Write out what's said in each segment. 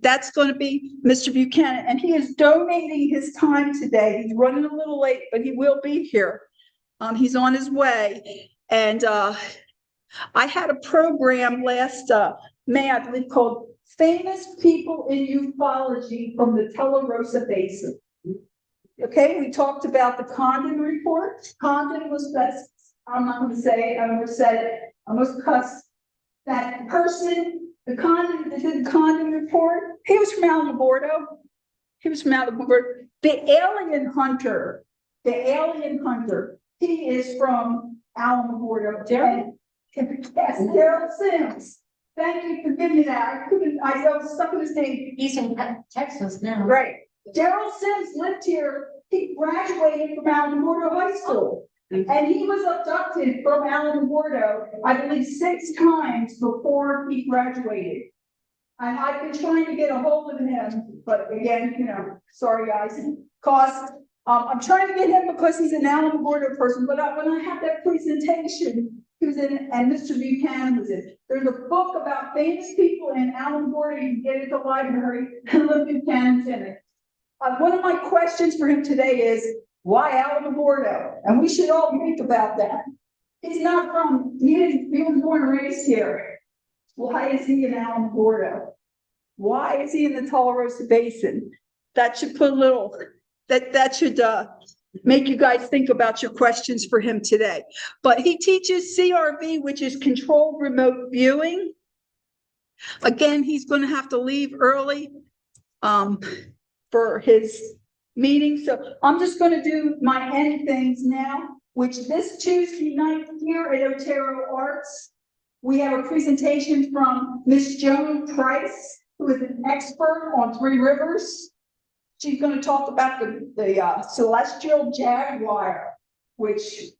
that's going to be Mr. Buchanan, and he is donating his time today. He's running a little late, but he will be here. He's on his way. And I had a program last May, I believe, called Famous People in Ufology from the Tularosa Basin. Okay, we talked about the Condon report. Condon was best, I'm not going to say it, I almost said it, I almost cussed. That person, the Condon, that did the Condon report, he was from Alamogordo. He was from Alamogordo. The alien hunter, he is from Alamogordo. Yes, Daryl Sims. Thank you for giving me that. I was stuck in his name. He's in Texas now. Right. Daryl Sims lived here. He graduated from Alamogordo High School. And he was abducted from Alamogordo, I believe, 6 times before he graduated. And I've been trying to get a hold of him, but again, you know, sorry guys, cost. I'm trying to get him because he's an Alamogordo person, but when I had that presentation, he was in, and Mr. Buchanan was in. There's a book about famous people in Alamogordo. You can get it at the library, and Lyn Buchanan's in it. One of my questions for him today is, why Alamogordo? And we should all think about that. He's not from, he was born and raised here. Why is he in Alamogordo? Why is he in the Tularosa Basin? That should put a little, that should make you guys think about your questions for him today. But he teaches CRV, which is controlled remote viewing. Again, he's going to have to leave early for his meeting. So I'm just going to do my end things now, which this Tuesday night here at Otero Arts, we have a presentation from Miss Joan Price, who is an expert on Three Rivers. She's going to talk about the celestial jaguar, which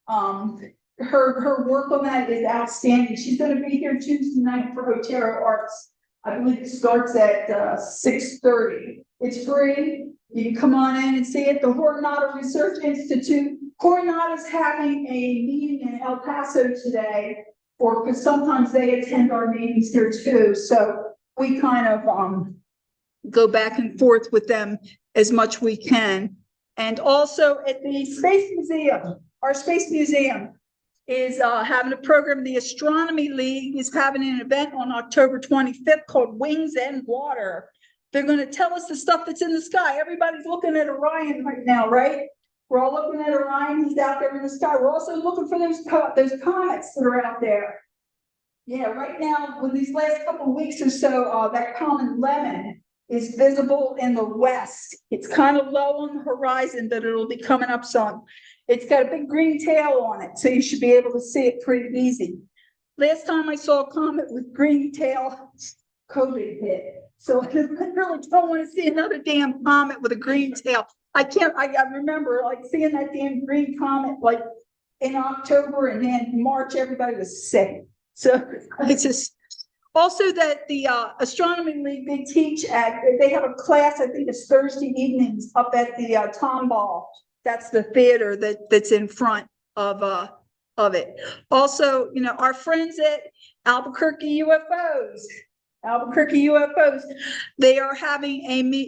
her work on that is outstanding. She's going to be here Tuesday night for Otero Arts. I believe it starts at 6:30. It's free. You can come on in and see it. The Coronado Research Institute. Coronado's having a meeting in El Paso today, because sometimes they attend our meetings here too. So we kind of go back and forth with them as much we can. And also at the Space Museum, our Space Museum is having a program. The Astronomy League is having an event on October 25th called Wings and Water. They're going to tell us the stuff that's in the sky. Everybody's looking at Orion right now, right? We're all looking at Orion. He's out there in the sky. We're also looking for those comets that are out there. Yeah, right now, with these last couple of weeks or so, that comet Lemon is visible in the west. It's kind of low on the horizon, but it'll be coming up soon. It's got a big green tail on it, so you should be able to see it pretty easy. Last time I saw a comet with green tail, COVID hit. So I really don't want to see another damn comet with a green tail. I remember like seeing that damn green comet like in October, and then in March, everybody was sick. So it's just also that the Astronomy League, they have a class, I think it's Thursday evenings up at the Tomball. That's the theater that's in front of it. Also, you know, our friends at Albuquerque UFOs, they are having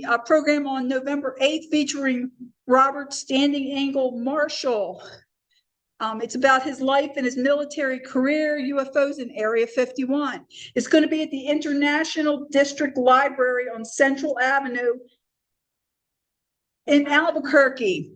a program on November 8th featuring Robert Standing Angle Marshall. It's about his life and his military career, UFOs in Area 51. It's going to be at the International District Library on Central Avenue in Albuquerque.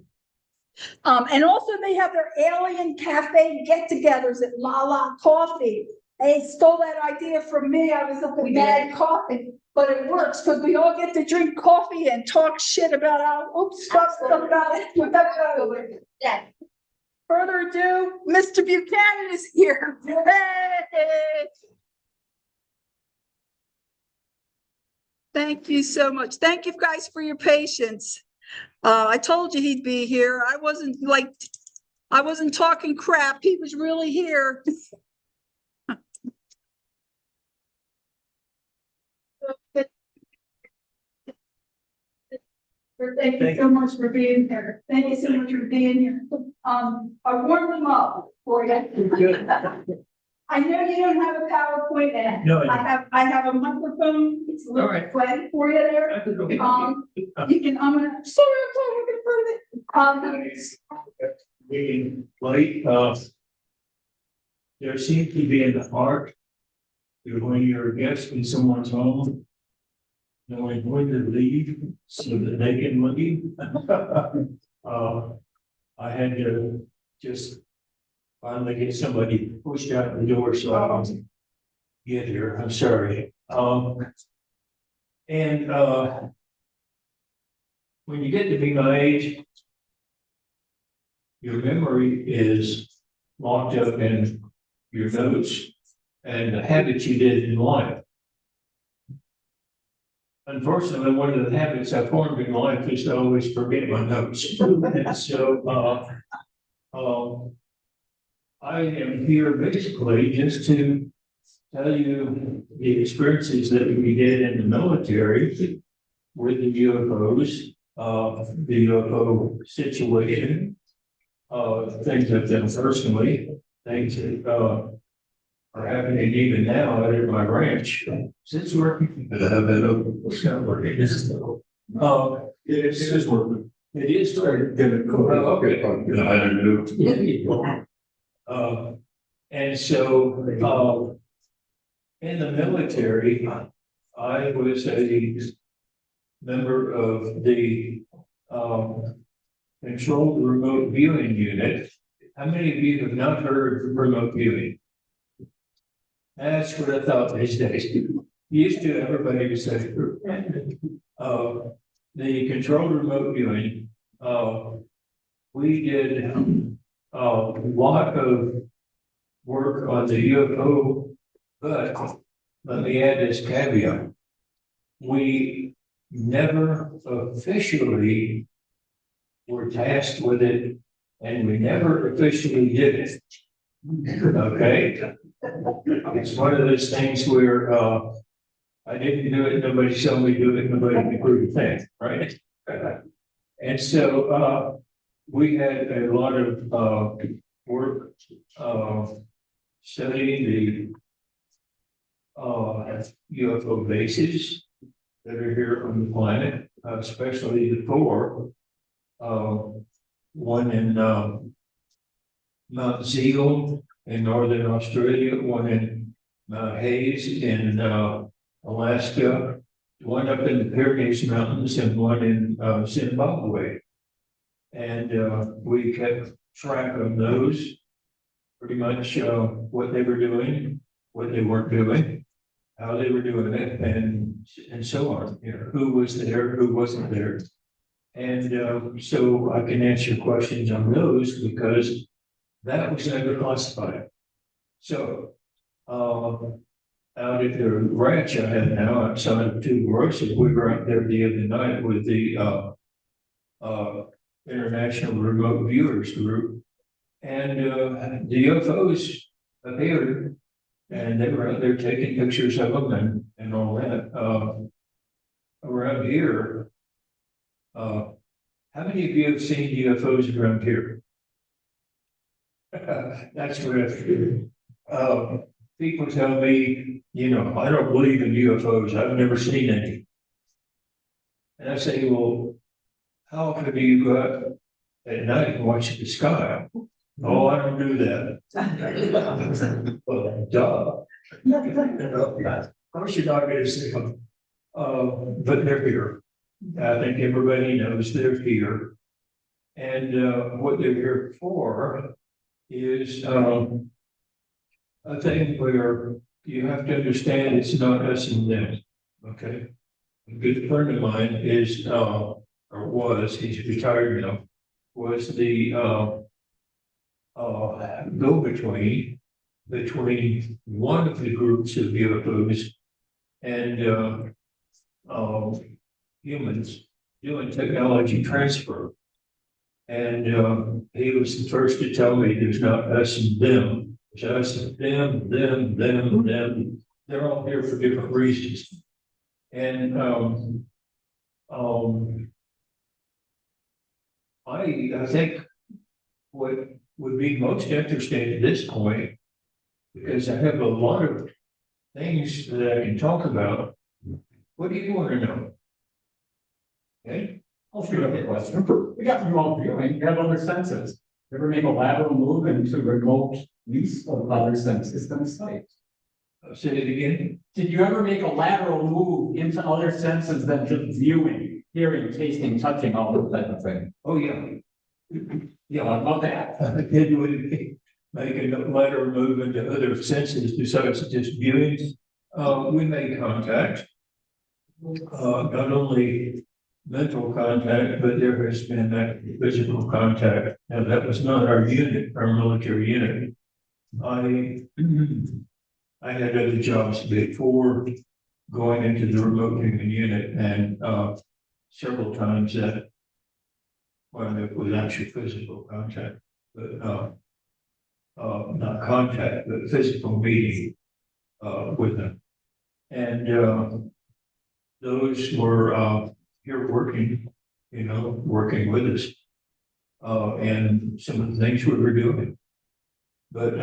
And also they have their alien cafe get-togethers at La La Coffee. They stole that idea from me. I was up at Mad Coffee, but it works because we all get to drink coffee and talk shit about stuff about it. Yeah. Further ado, Mr. Buchanan is here. Hey. Thank you so much. Thank you guys for your patience. I told you he'd be here. I wasn't talking crap. He was really here. Thank you so much for being here. Thank you so much for being here. I warmed them up for you. I know you don't have a PowerPoint and No, I have a microphone, it's a little All right. flat for you there. You can, sorry, I'm talking in front of it. being late, there seems to be in the art, when you're a guest in someone's home, knowing when to leave so that they can leave. I had to just finally get somebody pushed out the door so I don't get here. I'm sorry. And when you get to be my age, your memory is locked up in your notes and the habits you did in life. Unfortunately, one of the habits I formed in life is to always forget my notes. And so I am here basically just to tell you the experiences that we did in the military with the UFOs, the UFO situation, things I've done personally, things that are happening even now out at my ranch. Since working, it is working. It is starting to go. Okay. I don't know. And so, in the military, I was a member of the controlled remote viewing unit. How many of you have not heard of remote viewing? That's what I thought these days. Used to, everybody would say, the controlled remote viewing, we did a lot of work on the UFO, but let me add this caveat. We never officially were tasked with it, and we never officially did it. Okay? It's one of those things where I didn't do it, nobody saw me do it, nobody can prove a thing, right? And so we had a lot of work studying the UFO bases that are here on the planet, especially the four. One in Mount Zeal in northern Australia, one in Mount Hayes in Alaska, one up in the Pyrenees Mountains, and one in Zimbabwe. And we kept track of those, pretty much what they were doing, what they weren't doing, how they were doing it, and so on. You know, who was there, who wasn't there. And so I can answer questions on those because that was never classified. So out at the ranch I have now outside of Tularosa, we were out there the other night with the International Remote Viewers Group, and the UFOs appeared, and they were out there taking pictures of them and all that. Around here, how many of you have seen UFOs around here? That's what people tell me, you know, I don't believe in UFOs. I've never seen any. And I say, well, how often do you go out at night and watch the sky? Oh, I don't do that. Well, duh. Of course, you're not going to see them. But they're here. I think everybody knows they're here. And what they're here for is a thing where you have to understand it's not us and them. Okay. A good friend of mine is, or was, he's retired now, was the go-between between one of the groups of UFOs and humans doing technology transfer. And he was the first to tell me there's not us and them. It's us and them. They're all here for different reasons. And I think what would be most interesting at this point because I have a lot of things that I can talk about. What do you want to know? Okay, I'll shoot up a question. We got remote viewing, you have other senses. Ever make a lateral move into remote use of other senses than sight? I'll say it again. Did you ever make a lateral move into other senses than just viewing, hearing, tasting, touching, all that type of thing? Oh, yeah. Yeah, what about that? Did we make a lateral move into other senses besides just viewing? We made contact. Not only mental contact, but there has been that physical contact. Now, that was not our unit, our military unit. I had other jobs before going into the remote viewing unit, and several times that, well, it was actually physical contact, but not contact, but physical meeting with them. And those were here working, working with us, and some of the things we were doing. But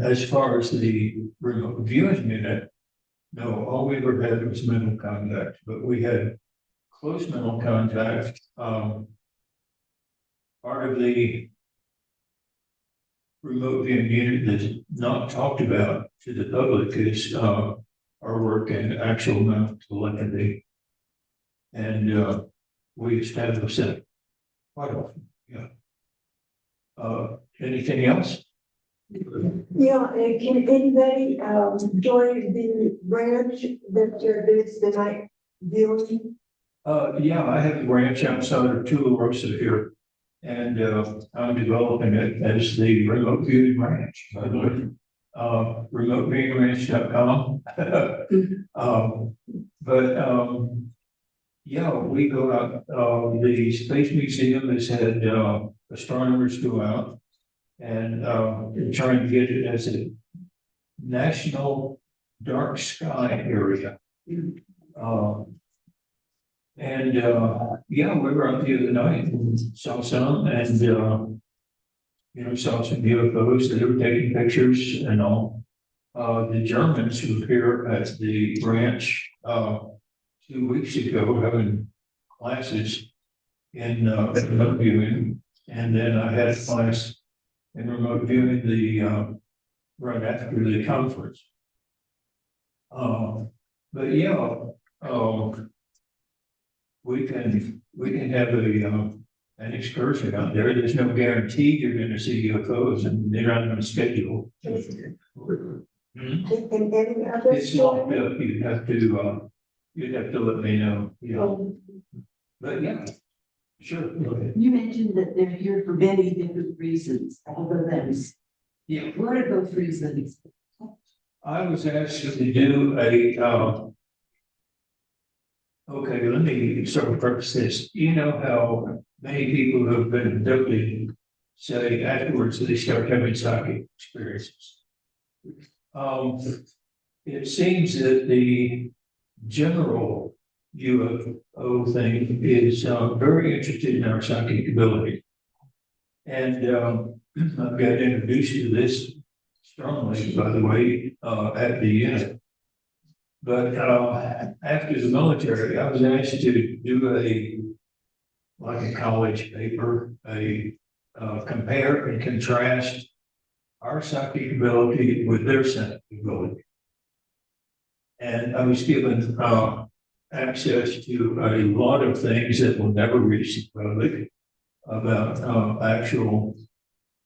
as far as the remote viewing unit, no, all we ever had was mental contact, but we had close mental contact. Part of the remote viewing unit that's not talked about to the public is our work in actual mental telepathy. And we established that quite often, yeah. Anything else? Yeah, can anybody join the branch that there's the night viewing? Yeah, I have a branch outside of Tularosa here, and I'm developing it as the remote viewing branch, by the way. remoteviewingranch.com. Yeah, we go out, the Space Museum has had astronomers go out and trying to get it as a national dark sky area. Yeah, we were out the other night and saw some, and saw some UFOs that were taking pictures and all. The Germans who were here at the branch 2 weeks ago having classes in remote viewing, and then I had a class in remote viewing the right after the conference. But yeah, we can have an excursion out there. There's no guarantee you're going to see UFOs, and they're not on a schedule. And any other It's locked story? up. You'd have to let me know. Yeah, but yeah, sure. Go ahead. You mentioned that they're here for many different reasons, other than, Yeah, what are those reasons? I was asked to do a. Okay, let me sort of preface this. You know how many people who have been abducted say afterwards they start having psychic experiences. It seems that the general UFO thing is very interested in our psychic ability. And I've got to introduce you to this strongly, by the way, at the unit. But after the military, I was asked to do a college paper, compare and contrast our psychic ability with their psychic ability. And I was given access to a lot of things that will never reach the public about actual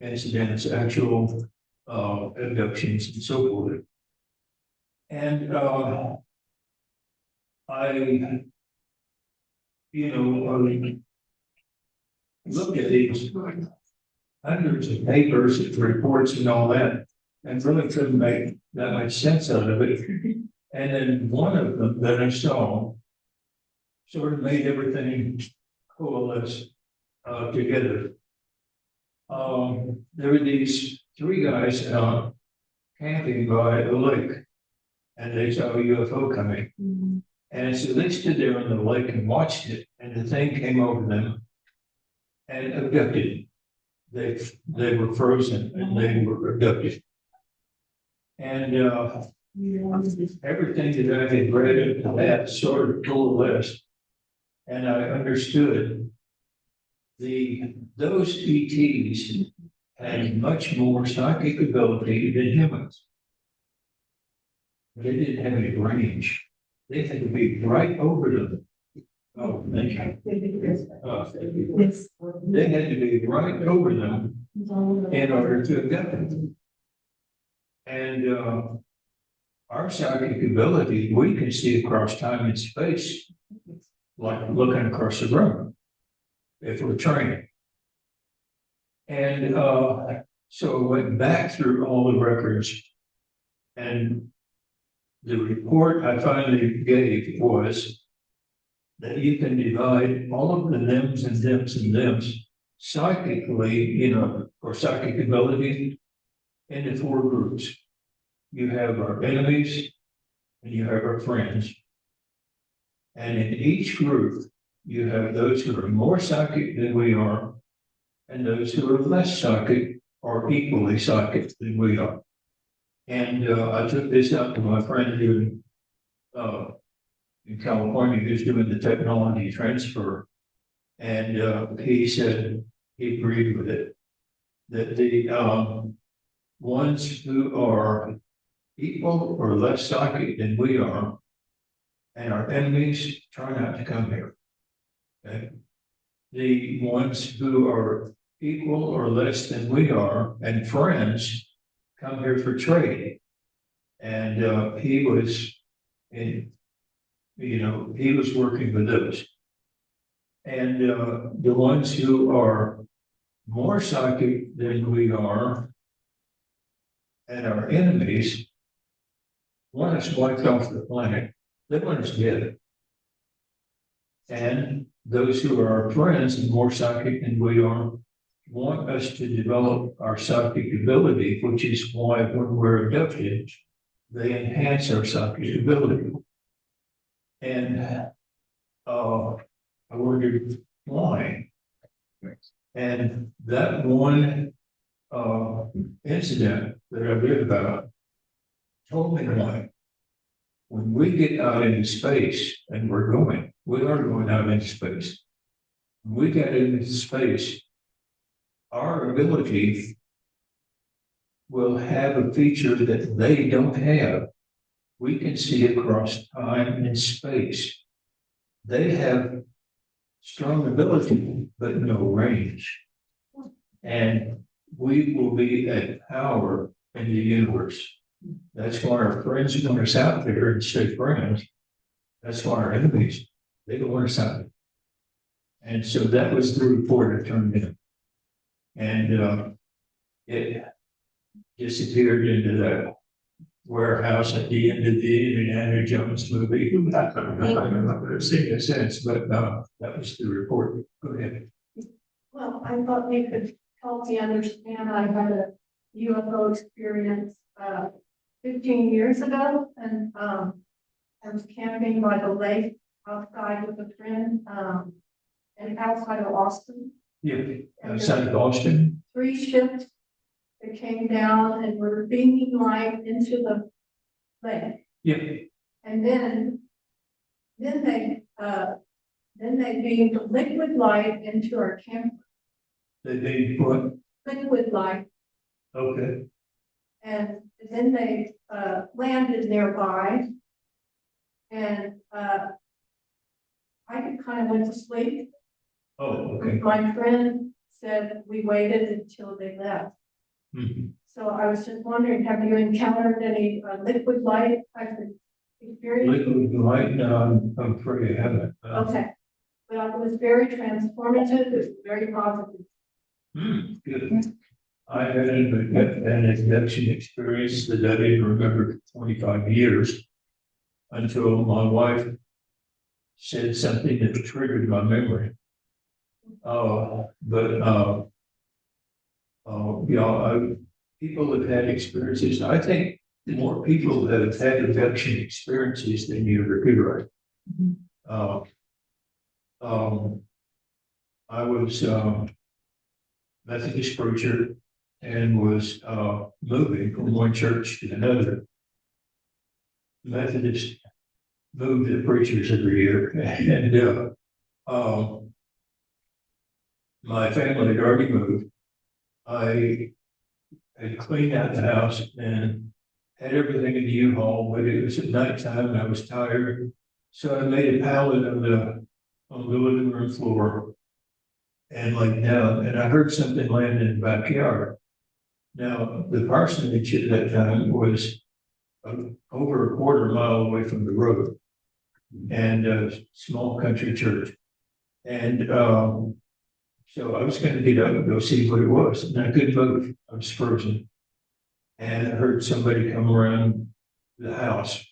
incidents, actual abductions, and so forth. And I looked at these hundreds of papers and reports and all that, and really couldn't make that much sense out of it. And then one of them that I saw sort of made everything coalesce together. There were these three guys camping by a lake, and they saw a UFO coming. And so they stood there on the lake and watched it, and the thing came over them and abducted. They were frozen and they were abducted. And, everything that I had read into that sort of coalesced. And I understood those ETs had much more psychic ability than humans. They didn't have any range. They had to be right over them. Oh, thank you. They had to be right over them in order to get them. And our psychic ability, we can see across time and space, like looking across the room, if we're training. And so I went back through all the records, and the report I finally gave was that you can divide all of the thems and thems and thems psychically, or psychic ability into 4 groups. You have our enemies and you have our friends. And in each group, you have those who are more psychic than we are, and those who are less psychic or equally psychic than we are. And I took this up to my friend here in California who's doing the technology transfer. And he said he agreed with it, that the ones who are equal or less psychic than we are, and our enemies, try not to come here. Okay? The ones who are equal or less than we are, and friends, come here for trade. And he was he was working with those. And the ones who are more psychic than we are, and our enemies, want us wiped off the planet. They want us dead. And those who are our friends and more psychic than we are, want us to develop our psychic ability, which is why when we're abducted, they enhance our psychic ability. And I wondered why. And that one incident that I read about told me why. When we get out into space, and we are going out into space. When we get into space, our ability will have a feature that they don't have. We can see across time and space. They have strong ability, but no range. And we will be a power in the universe. That's why our friends want us out there and stay friends. That's why our enemies, they don't want us out there. And so that was the report I turned in. And it disappeared into that warehouse at the end of the Indiana Jones movie. I'm not going to sing a sense, but that was the report. Go ahead. Well, I thought you could help me understand. I had a UFO experience 15 years ago, and I was camping by the lake outside with a friend, and outside of Austin. Yeah, outside of Austin. 3 ships that came down and were beaming light into the lake. Yeah. And then they beamed liquid light into our camper. They beamed what? Liquid light. Okay. And then they landed nearby, and I kind of went to sleep. Oh, okay. My friend said we waited until they left. Mm-hmm. So I was just wondering, have you encountered any liquid light type of experience? Liquid light? No, I'm afraid I haven't. Okay. Well, it was very transformative. It was very positive. Good. I had an abduction experience that I didn't remember for 25 years until my wife said something that triggered my memory. People have had experiences. I think more people have had abduction experiences than you ever could write. I was Methodist preacher and was, moving from one church to another. Methodist moved the preachers every year, and, my family had already moved. I had cleaned out the house and had everything in the U-Haul, but it was at nighttime and I was tired. So I made a pallet on the living room floor and laid down, and I heard something land in the backyard. Now, the parsonage at that time was over a quarter mile away from the road, and a small country church. And so I was gonna get up and go see what it was, and I couldn't move, I was frozen. And I heard somebody come around the house,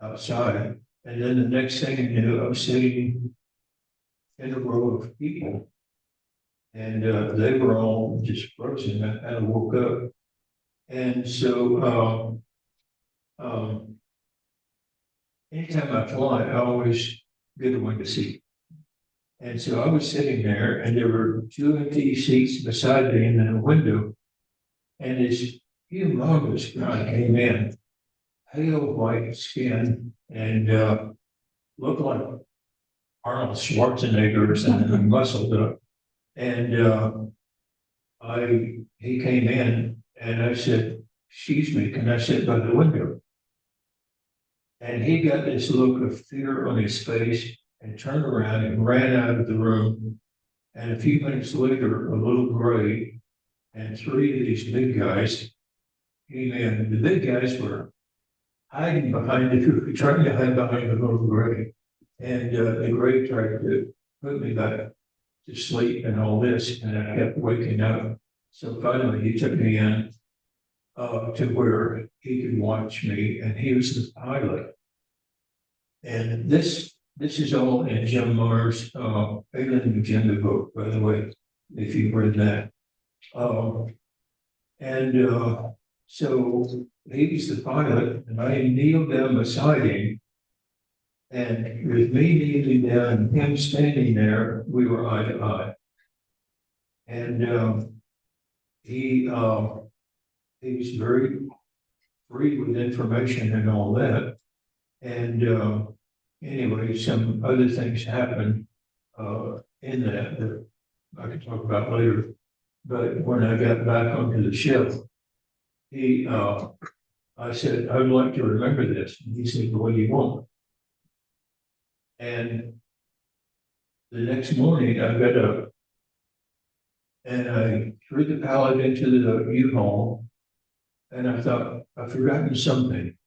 outside, and then the next thing I knew, I was sitting in a row of people. And they were all just frozen, I woke up. And so anytime I fly, I always get a window seat. And so I was sitting there and there were 2 empty seats beside me and then a window. And this humongous guy came in, pale white skin, and looked like Arnold Schwarzenegger or something, muscled up. And he came in and I said, "Excuse me, can I sit by the window?" And he got this look of fear on his face and turned around and ran out of the room. And a few minutes later, a little gray and 3 of these big guys came in. The big guys were hiding behind trying to hide behind the little gray. And the gray tried to put me back to sleep and all this, and I kept waking up. So finally, he took me in to where he could watch me, and he was the pilot. And this is all in Jim Marr's Lyn Buchanan book, by the way, if you've read that. So he was the pilot, and I kneeled down beside him. And with me kneeling down and him standing there, we were eye to eye. And he was very free with information and all that. And anyway, some other things happened in that I can talk about later. But when I got back onto the ship, I said, "I would like to remember this." And he said, "What do you want?" And the next morning I got up and I threw the pallet into the U-Haul, and I thought, I've forgotten something.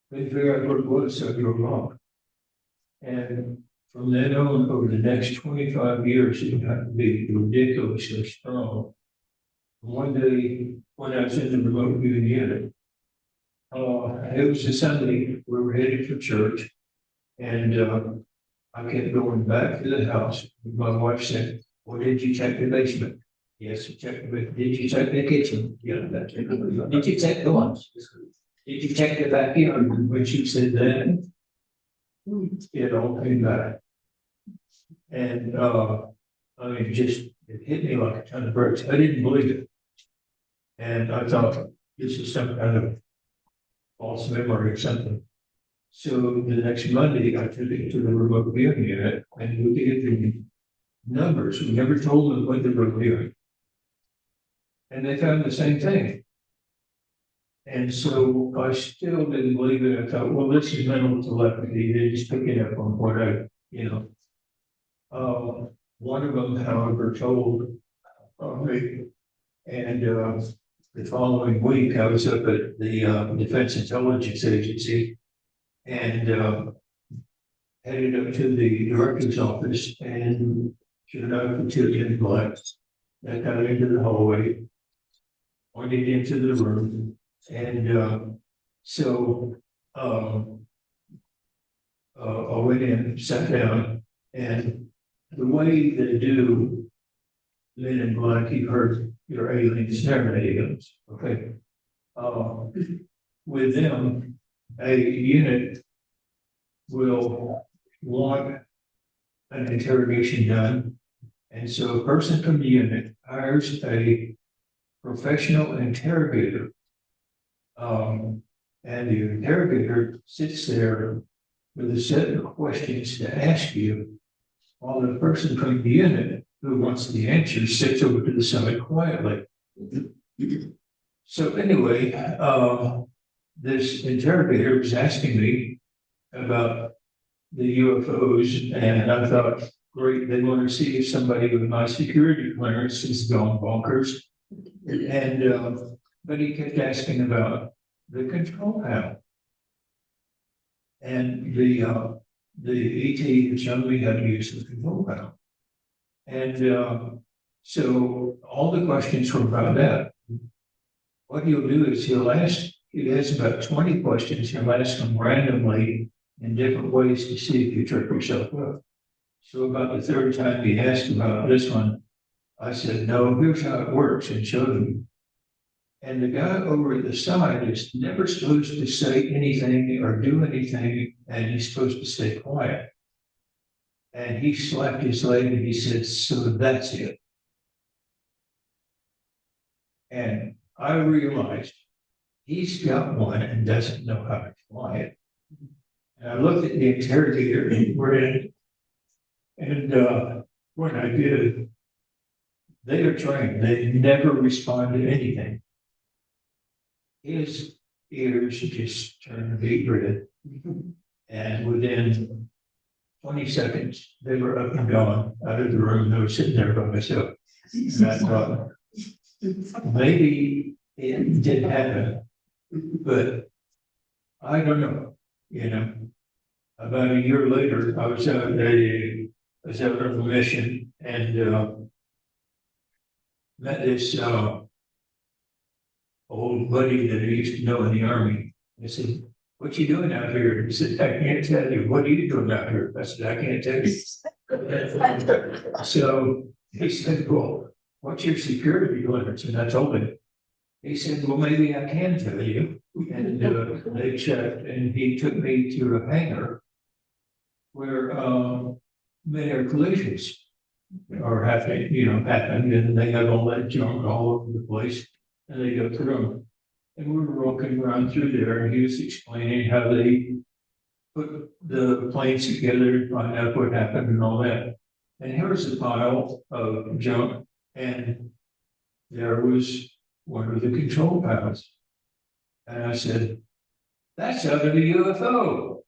Couldn't figure out what it was, so I drove off. And from then on, over the next 25 years, it got to be ridiculously strong. One day, when I was in the remote viewing unit, it was a Sunday, we were headed for church, and I kept going back to the house. My wife said, "Well, did you check the basement?" "Yes, I checked the basement." "Did you check the kitchen?" "Yeah, that's it." "Did you check the lunch?" "Did you check the backyard?" And when she said that, it all came back. And I mean, it hit me like a ton of bricks. I didn't believe it. And I thought, this is some kind of false memory or something. So the next Monday, I took it to the remote viewing unit and we did the numbers. We never told them what they were viewing. And they found the same thing. And so I still didn't believe it. I thought, well, this is mental telepathy. They're just picking up on what one of them, however, told me, and the following week I was up at the Defense Intelligence Agency and headed up to the director's office, and sure enough, the 2 in black. I got into the hallway, pointed into the room, and so I went in, sat down, and the way they do Men in Black, you've heard your aliens, never aliens, okay? With them, a unit will want an interrogation done, And so a person from the unit hires a professional interrogator. And the interrogator sits there with a set of questions to ask you, while the person from the unit who wants the answer sits over to the side quietly. So anyway, this interrogator was asking me about the UFOs, and I thought, great, they want to see if somebody with my security clearance is gone bonkers. And but he kept asking about the control panel. And the ET had shown me how to use the control panel. And so all the questions were about that. What he'll do is he has about 20 questions, he'll ask them randomly in different ways to see if you trip yourself up. So about the third time he asked about this one, I said, no, here's how it works, and showed him. And the guy over at the side is never supposed to say anything or do anything, and he's supposed to stay quiet. And he slapped his leg and he said, so that's it. And I realized he's got one and doesn't know how to fly it. And I looked at the interrogator and read, and when I did, they are trained, they never respond to anything. His ears just turned deep red, and within 20 seconds, they were up and gone out of the room. I was sitting there by myself. And I thought, maybe it did happen, but I don't know. You know, about a year later, I was out on a mission and met this old buddy that I used to know in the Army. I said, what you doing out here? He said, I can't tell you. What are you doing out here? I said, I can't tell you. So he said, well, what's your security clearance? And I told him. He said, well, maybe I can tell you. And they checked, and he took me to a hangar where many collisions are happened, and they have all that junk all over the place, and they go through them. And we were walking around through there, and he was explaining how they put the planes together to find out what happened and all that. And here was a pile of junk, and there was one of the control panels. And I said, that's out of the UFO.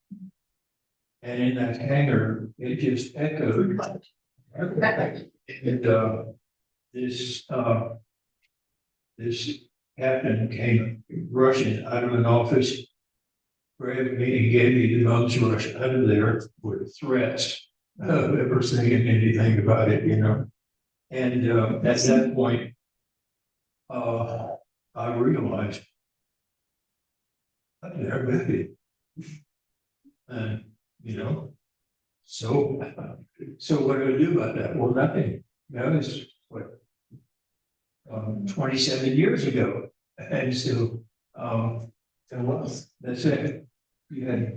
And in that hangar, it just echoed. And this captain came rushing out of an office, grabbed me and gave me the bums rush out of there with threats of ever saying anything about it, you know. And at that point, I realized I'm there, baby. And you know, so what do I do about that? Well, nothing. That was what 27 years ago, and so that's it. Yeah.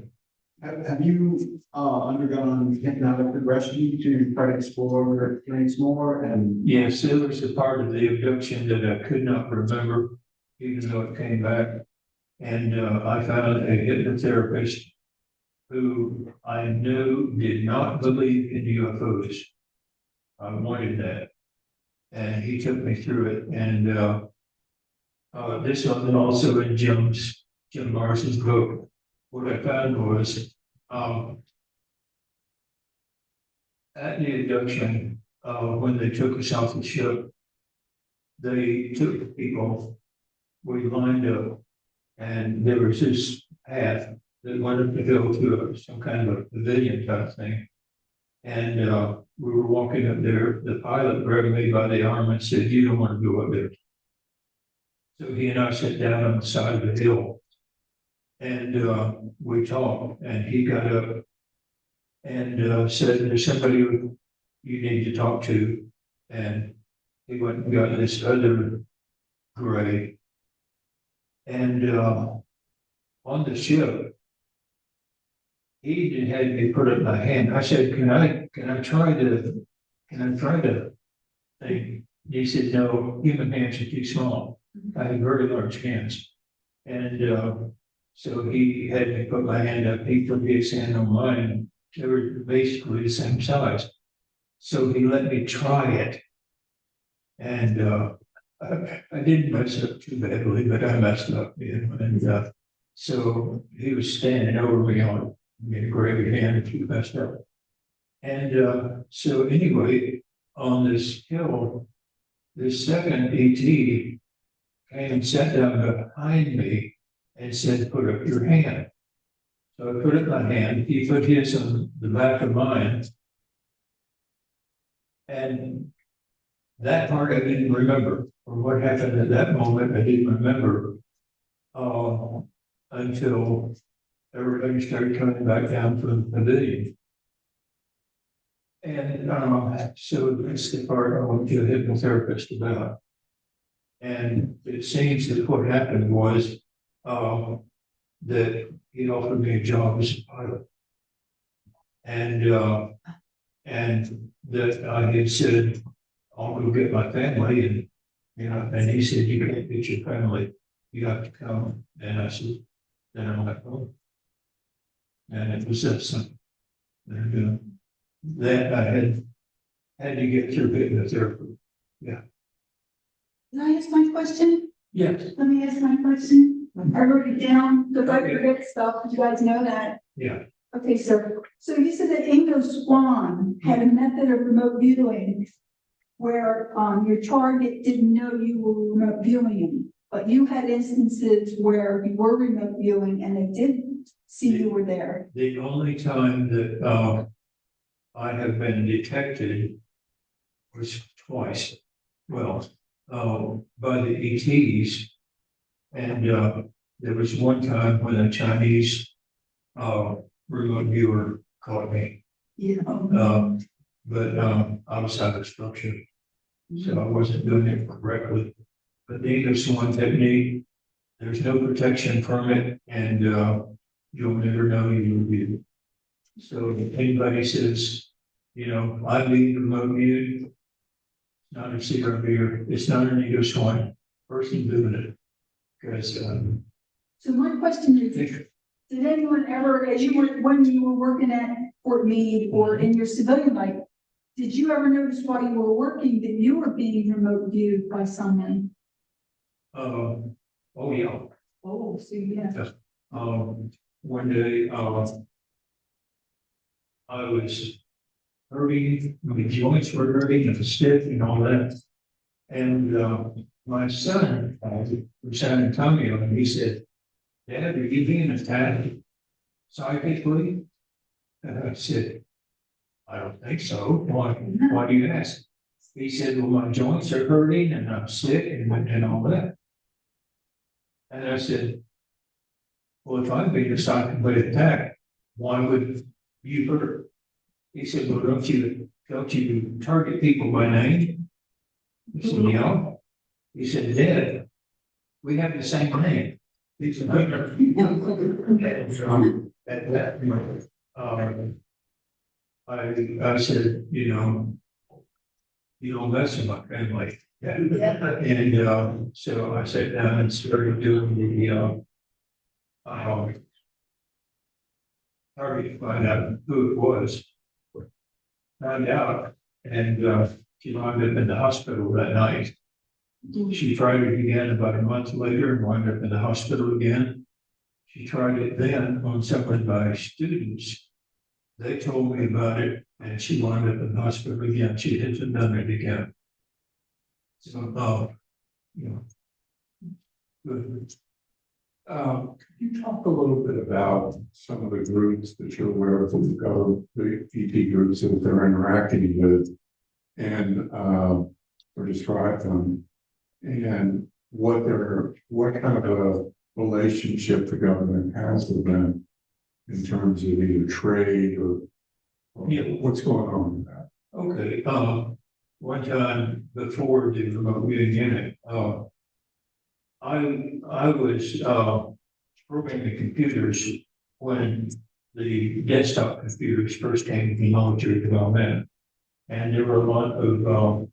Have you undergone hypnotic regression to try to explore things more? And yes, there was a part of the abduction that I could not remember, even though it came back. And I found a hypnotherapist who I knew did not believe in UFOs. I wanted that. And he took me through it. And this was also in Jim Larson's book. What I found was at the abduction, when they took us off the ship, they took people, we lined up, and there was this path that wanted to go to some kind of a pavilion type thing. And we were walking up there. The pilot grabbed me by the arm and said, you don't want to go up there. So he and I sat down on the side of the hill, and we talked, and he got up and said, there's somebody you need to talk to. And he went and got this other gray. And on the ship, he had me put up my hand. I said, can I try to thing. He said, no, human hands are too small. I have very large hands. And, so he had me put my hand up, he put his hand on mine, they were basically the same size. So he let me try it. And, I didn't mess up too badly, but I messed up, and, so he was standing over me on, grab your hand if you messed up. And, so anyway, on this hill, this second AT came and sat down behind me and said, put up your hand. So I put up my hand, he put his on the back of mine. And that part I didn't remember, or what happened at that moment, I didn't remember. Until everybody started coming back down from the pavilion. And, so that's the part I went to a hypnotherapist about. And it seems that what happened was, that he offered me a job as a pilot. And that I had said, I'll go get my family, and, and he said, you can't get your family, you have to come. And I said, then I'm like, oh. And it was that simple. And, that I had to get through hypnotherapy. Can I ask my question? Yes. Let me ask my question. I wrote it down, because I forget stuff, you guys know that. Yeah. Okay, sir. So you said that Ingo Swan had a method of remote viewing where, your target didn't know you were remote viewing, but you had instances where you were remote viewing and they didn't see you were there. The only time that, I have been detected was twice. Well, by the ETs. And, there was one time when a Chinese, remote viewer caught me. Yeah. But, I was out of structure, so I wasn't doing it correctly. But the English one technique, there's no protection from it, and, you'll never know you will be. So if anybody says, I leave remote viewed, not a zero beer, it's not an English one person doing it. Because, So my question is, did anyone ever, as you were, when you were working at Fort Meade or in your civilian life, did you ever notice while you were working that you were being remote viewed by someone? oh yeah. Oh, so yeah. One day, I was hurting, my joints were hurting, and stiff and all that. And, my son, from San Antonio, and he said, Dad, are you being attacked psychically? And I said, I don't think so. Why do you ask? He said, well, my joints are hurting and I'm sick and all that. And I said, well, if I'm being psychically attacked, why would you hurt? He said, well, don't you target people by name? I said, yeah. He said, Dad, we have the same name. He said, at that moment, I said, you don't mess with my family. And, so I sat down and started doing the, target to find out who it was. Found out, and, she wound up in the hospital that night. She tried it again about a month later and wound up in the hospital again. She tried it then on someone of my students. They told me about it and she wound up in the hospital again. She hasn't done it again. So, good. Could you talk a little bit about some of the groups that you're aware of, the ET groups that they're interacting with, and or describe them, and what kind of a relationship the government has with them in terms of either trade or what's going on with that? Okay. One time before the remote viewing unit, I was programming computers when the desktop computers first came to the military development. And there were a lot of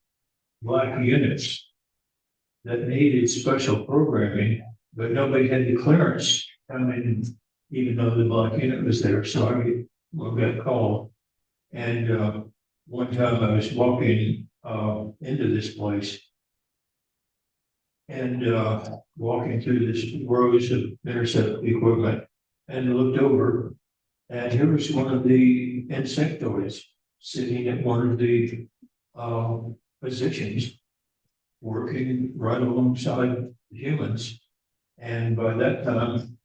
black units that needed special programming, but nobody had the clearance. I mean, even though the black unit was there, so I got called. And one time I was walking into this place and walking through this rows of intercept equipment and looked over, and here was one of the insectoids sitting at one of the positions, working right alongside humans. And by that time,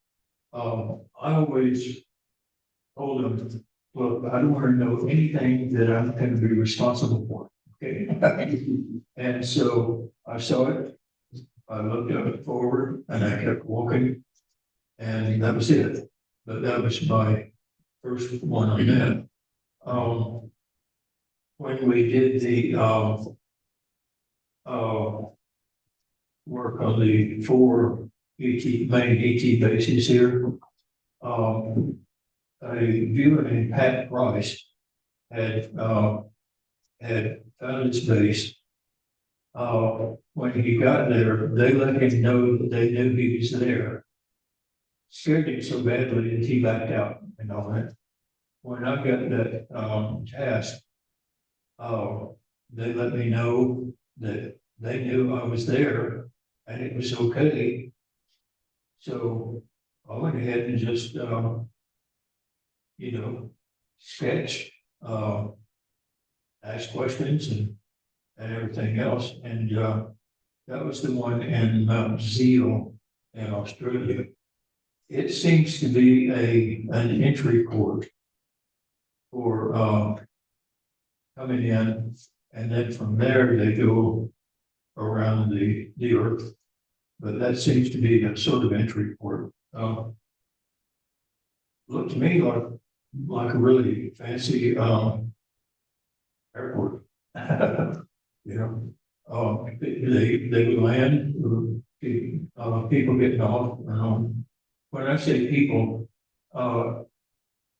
I always told them, look, I don't want to know anything that I'm going to be responsible for. Okay. And so I saw it, I looked up forward and I kept walking, and that was it. But that was my first one on that. When we did the work on the 4 main ET bases here, a viewer named Pat Price had found his base. When he got there, they let him know that they knew he was there. Scared him so badly that he backed out and all that. When I got that task, they let me know that they knew I was there and it was okay. So I went ahead and just, sketch, ask questions and everything else. And that was the one in Mount Zeal in Australia. It seems to be an entry port for coming in, and then from there they go around the earth. But that seems to be a sort of entry port. Looked to me like a really fancy airport. They would land, people getting off. When I say people, in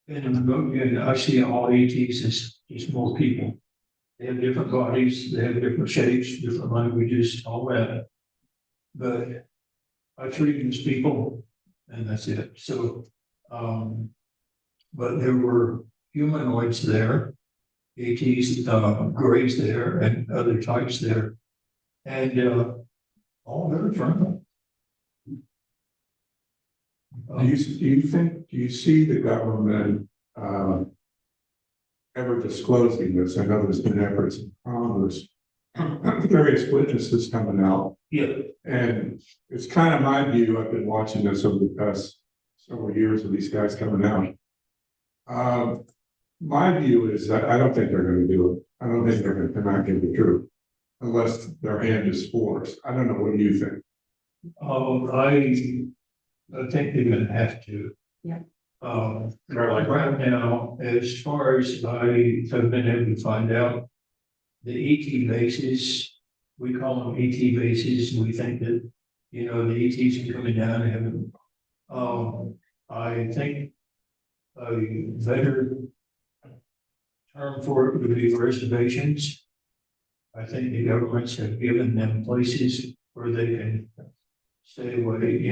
the remote unit, I see all ETs as just more people. They have different bodies, they have different shapes, different languages, all that. But I treat them as people, and that's it. So, but there were humanoids there, ETs, grays there, and other types there, and all very friendly. Do you see the government, ever disclosing this? I know there's been efforts in Congress, various witnesses coming out. Yeah. And it's kind of my view, I've been watching this over the past several years of these guys coming out. My view is that I don't think they're going to do it. I don't think they're going to come out and give the truth unless their hand is forced. I don't know. What do you think? I think they're going to have to. Yeah. Right now, as far as I have been able to find out, the ET bases, we call them ET bases. We think that, the ETs are coming down and having, I think a better term for it would be reservations. I think the governments have given them places where they can stay away,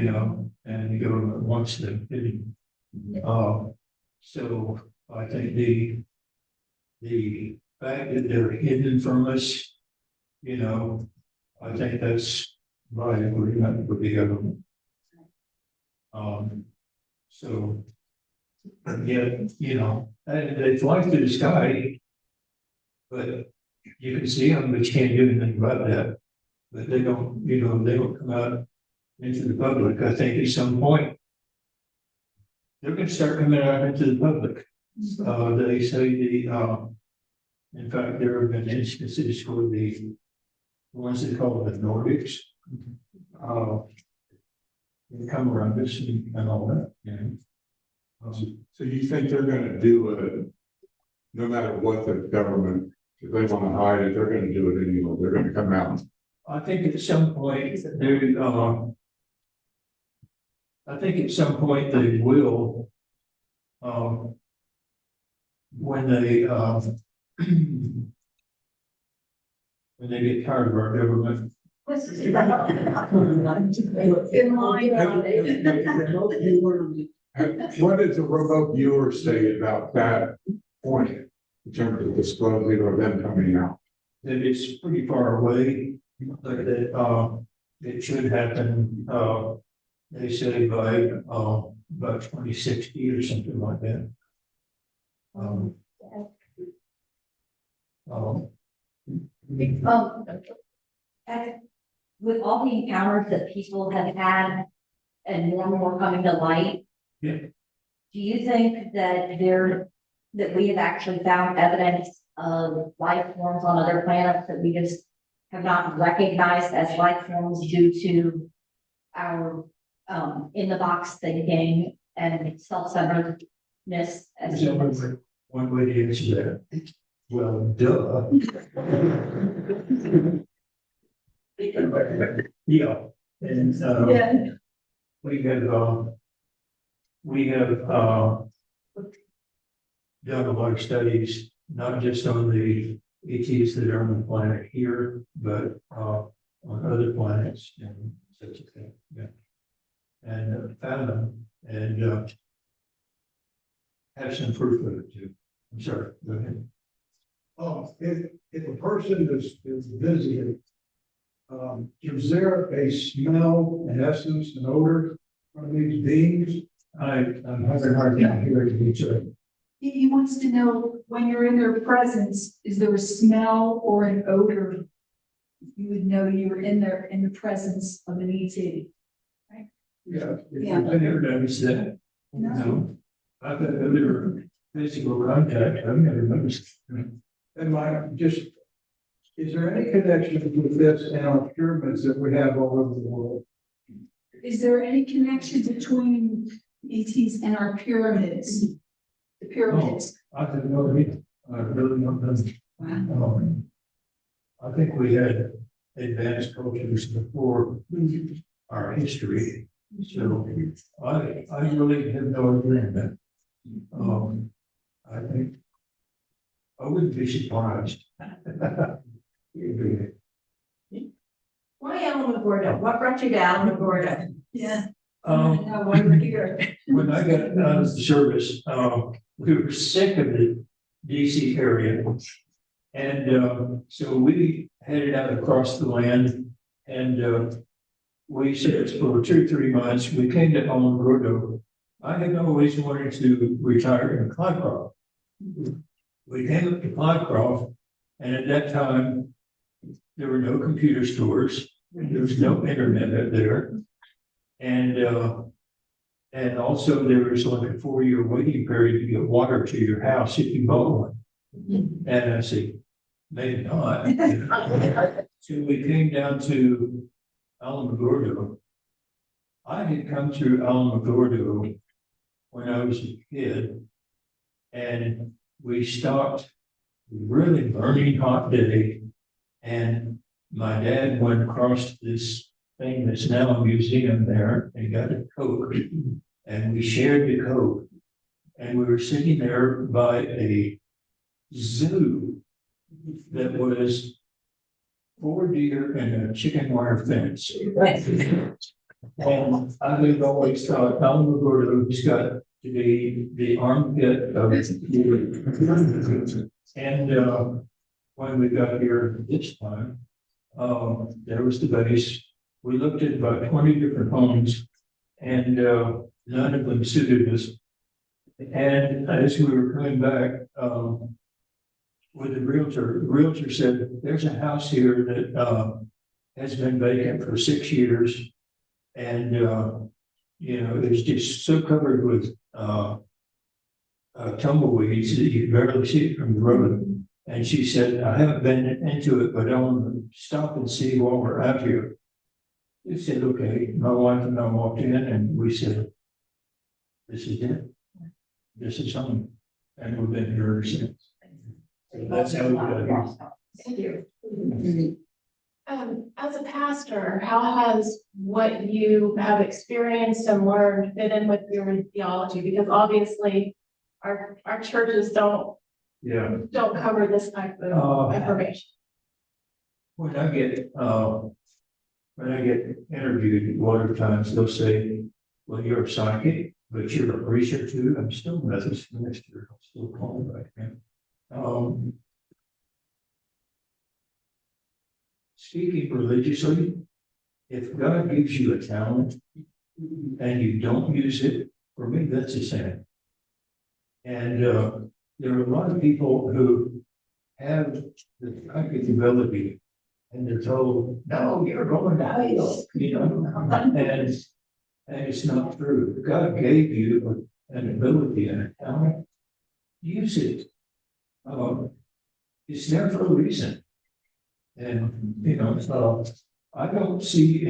and the government wants them hidden. So I think the fact that they're hidden from us, I think that's by agreement with the government. So, yeah, and they fly through the sky, but you can see them, but you can't do anything about that. But they don't, they don't come out into the public. I think at some point they're going to start coming out into the public. They say in fact, there have been instances where the ones they call the Nordics, they come around us and all that. So you think they're going to do it, no matter what the government, if they want to hide it, they're going to do it anyway. They're going to come out. I think at some point they will, when when they get tired of our government. In line. What does a remote viewer say about that point in terms of disclosing or them coming out? That it's pretty far away, but that, it should happen, they say by, about 2060 or something like that. And with all the encounters that people have had and more and more coming to light. Yeah. Do you think that that we have actually found evidence of life forms on other planets that we just have not recognized as life forms due to our in the box thinking and self-centeredness as humans? One way to answer that. Well, duh. Yeah, and, Yeah. we have done a lot of studies, not just on the ETs that are on the planet here, but, on other planets and such a thing, yeah. And found them and, have some proof of it too. I'm sorry, go ahead. If a person is visited, is there a smell, an essence, an odor from these beings? I'm having a hard time hearing each other. He wants to know when you're in their presence, is there a smell or an odor? You would know you were in the presence of an ET. Yeah. Yeah. I never noticed that. No. I've had other physical contact, I've never noticed. And is there any connection with this and our pyramids that we have all over the world? Is there any connection between ETs and our pyramids? The pyramids? I have no idea. I really don't know. I think we had advanced cultures before our history. So I really have no idea. I think I wouldn't be surprised. Why Alamogordo? What brought you to Alamogordo? Yeah. Um, No, why we're here. When I got out of the service, we were sick of the DC area. And so we headed out across the land and we searched for 2 or 3 months. We came to Alamogordo. I had always wanted to retire in Clycroft. We came up to Clycroft, and at that time, there were no computer stores. There was no internet up there. And also there was like a 4-year waiting period to get water to your house if you bought one. And I said, maybe not. So we came down to Alamogordo. I had come through Alamogordo when I was a kid, and we stopped a really burning hot day, and my dad went across this thing that's now a museum there and got a Coke, and we shared the Coke, and we were sitting there by a zoo that was 4 deer and a chicken wire fence. And I've always thought Alamogordo's got to be the armpit of and when we got here this time, there was the base. We looked at about 20 different homes, and none of them suited us. And as we were coming back with the realtor said, there's a house here that has been vacant for 6 years. And, it's just so covered with tumbleweeds that you can barely see it from the road. And she said, I haven't been into it, but I want to stop and see while we're out here. We said, okay. My wife and I walked in and we said, this is it. This is home. And we've been here ever since. So that's how we got here. Thank you. As a pastor, how has what you have experienced and learned fit in with your theology? Because obviously our churches don't cover this type of information. when I get, interviewed, a lot of times they'll say, well, you're a psychic, but you're a preacher too. I'm still a Methodist minister. I'm still called right now. Speaking religiously, if God gives you a talent and you don't use it, for me, that's a sin. And there are a lot of people who have the psychic ability and they're told, no, you're going to hell, and it's not true. God gave you an ability and a talent. Use it. It's there for a reason. And, I don't see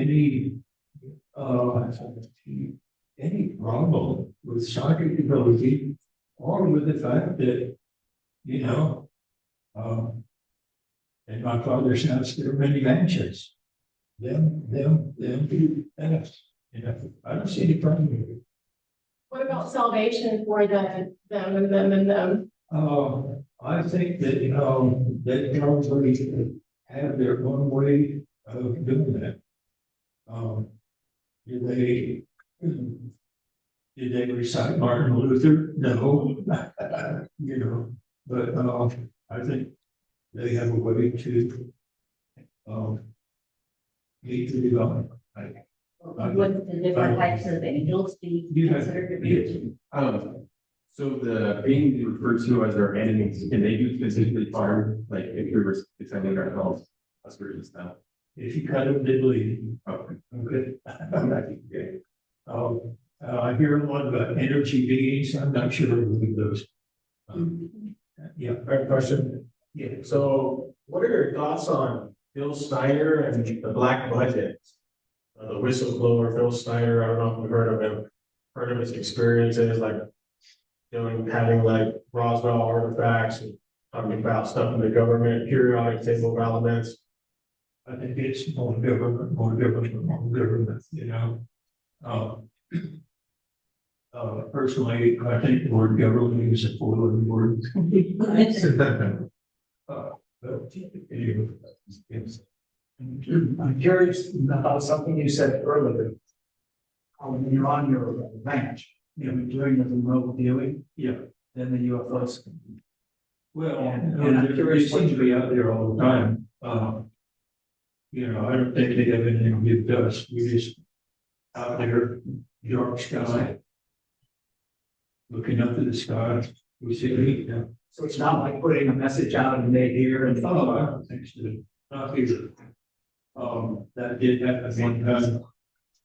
any problem with psychic ability or with the fact that, in my father's house, there are many mansions. Them, and us. I don't see any problem with it. What about salvation for them and them and them? I think that, they probably have their own way of doing that. Did they recite Martin Luther? No. But I think they have a way to lead to God. Would the different types of angels be considered to be? So the being referred to as our enemies, can they be physically harmed? Like if we were defending ourselves, us versus them? If you cut them, they bleed. Okay. Okay. I hear a lot about energy beings. I'm not sure of those. Yeah. I have a question. Yeah. So what are your thoughts on Phil Snyder and the black budget? The whistleblower Phil Snyder, I don't know if you've heard of him, heard of his experiences, like having like Roswell artifacts and talking about stuff in the government, periodic table of elements. I think it's more government. Personally, I think the word government is a four-letter word. I'm curious about something you said earlier. When you're on your ranch, you're doing the remote viewing, Yeah. then the UFOs. Well, And I'm they curious seem to be out there all the time. I don't think they have anything to do with us. We just out there, dark sky, looking up at the sky. We see, So it's not like putting a message out and they hear and. oh, I don't think so. Not either. That did happen one time.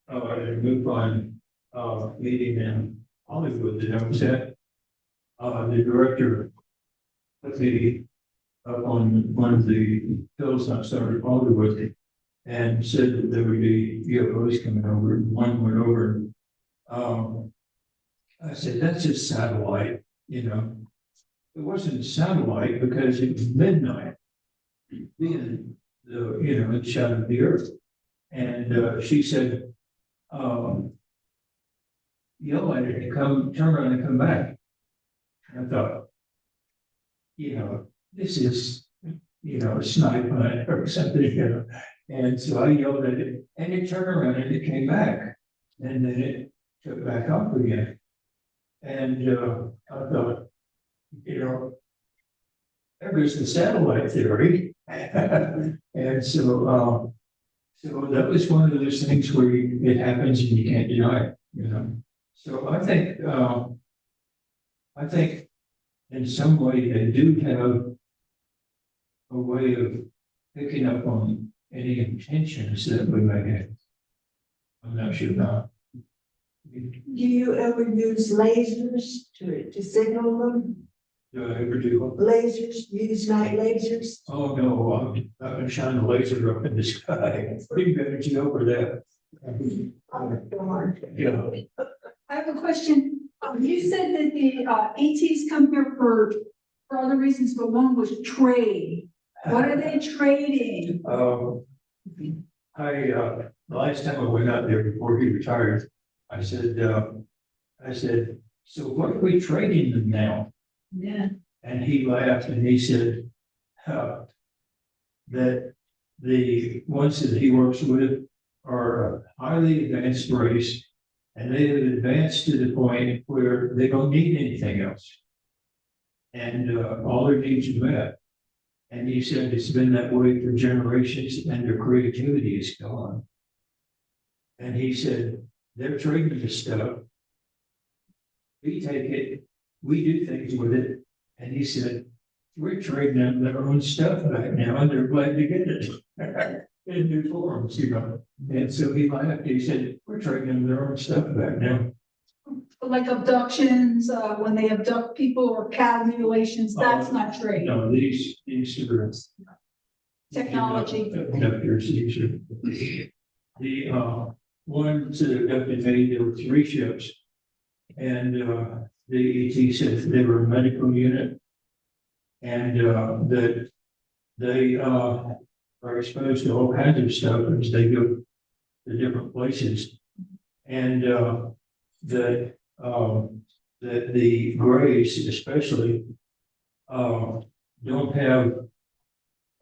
At a Mufon meeting in Hollywood that I was at. The director put me up on one of the hills outside of Hollywood and said that there would be UFOs coming over. One went over. I said, that's just satellite, It wasn't a satellite because it was midnight. Then it shot at the earth. And she said, yell at it and turn around and come back. And I thought, this is, a snipe hunt or something, And so I yelled at it and it turned around and it came back. And then it took back off again. And I thought, there's the satellite theory. And so that was one of those things where it happens and you can't deny it, So I think in some way they do have a way of picking up on any intentions that we may have. I'm not sure about. Do you ever use lasers to signal them? Do I ever do? Lasers, use night lasers? Oh, no, I've been shining a laser up in the sky. Pretty good, over that. Oh, darn. Yeah. I have a question. You said that the ETs come here for other reasons, but one was trade. What are they trading? The last time I went out there before he retired, I said, so what are we trading them now? Yeah. And he laughed and he said, that the ones that he works with are a highly advanced race. And they have advanced to the point where they don't need anything else. And all their needs are met. And he said it's been that way for generations and their creativity is gone. And he said, they're trading this stuff. We take it, we do things with it. And he said, we're trading them their own stuff right now, and they're glad to get it in new forms, you know. And so he laughed, he said, we're trading them their own stuff back now. Like abductions, when they abduct people or cow mutilations, that's not trade. No, these are Technology. abductors, these are the ones that have been made, there were 3 ships. And the ET said they were a medical unit. And that they are exposed to all kinds of stuff as they go to different places. And that the Greys especially don't have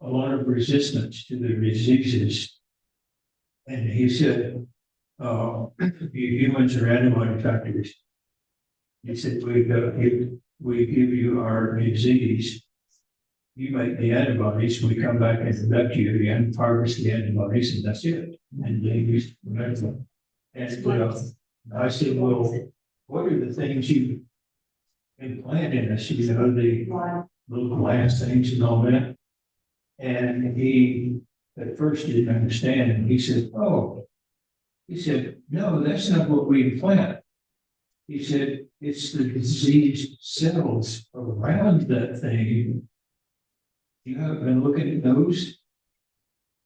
a lot of resistance to the diseases. And he said, humans are antibody factories. He said, we give you our disease, you make the antibodies, we come back and infect you again, harvest the antibodies, and that's it. And they use medicine. And I said, well, what are the things you implant in us? You know, the little glass things and all that. And he at first didn't understand. And he said, no, that's not what we implant. He said, it's the diseased cells around that thing. You haven't been looking at those?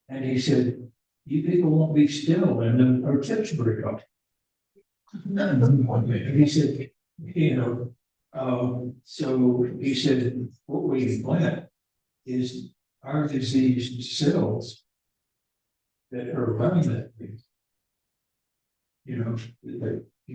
And he said, you people won't be still and our tips break up. And he said, you know, so he said, what we implant is our diseased cells that are around that thing. You know, that do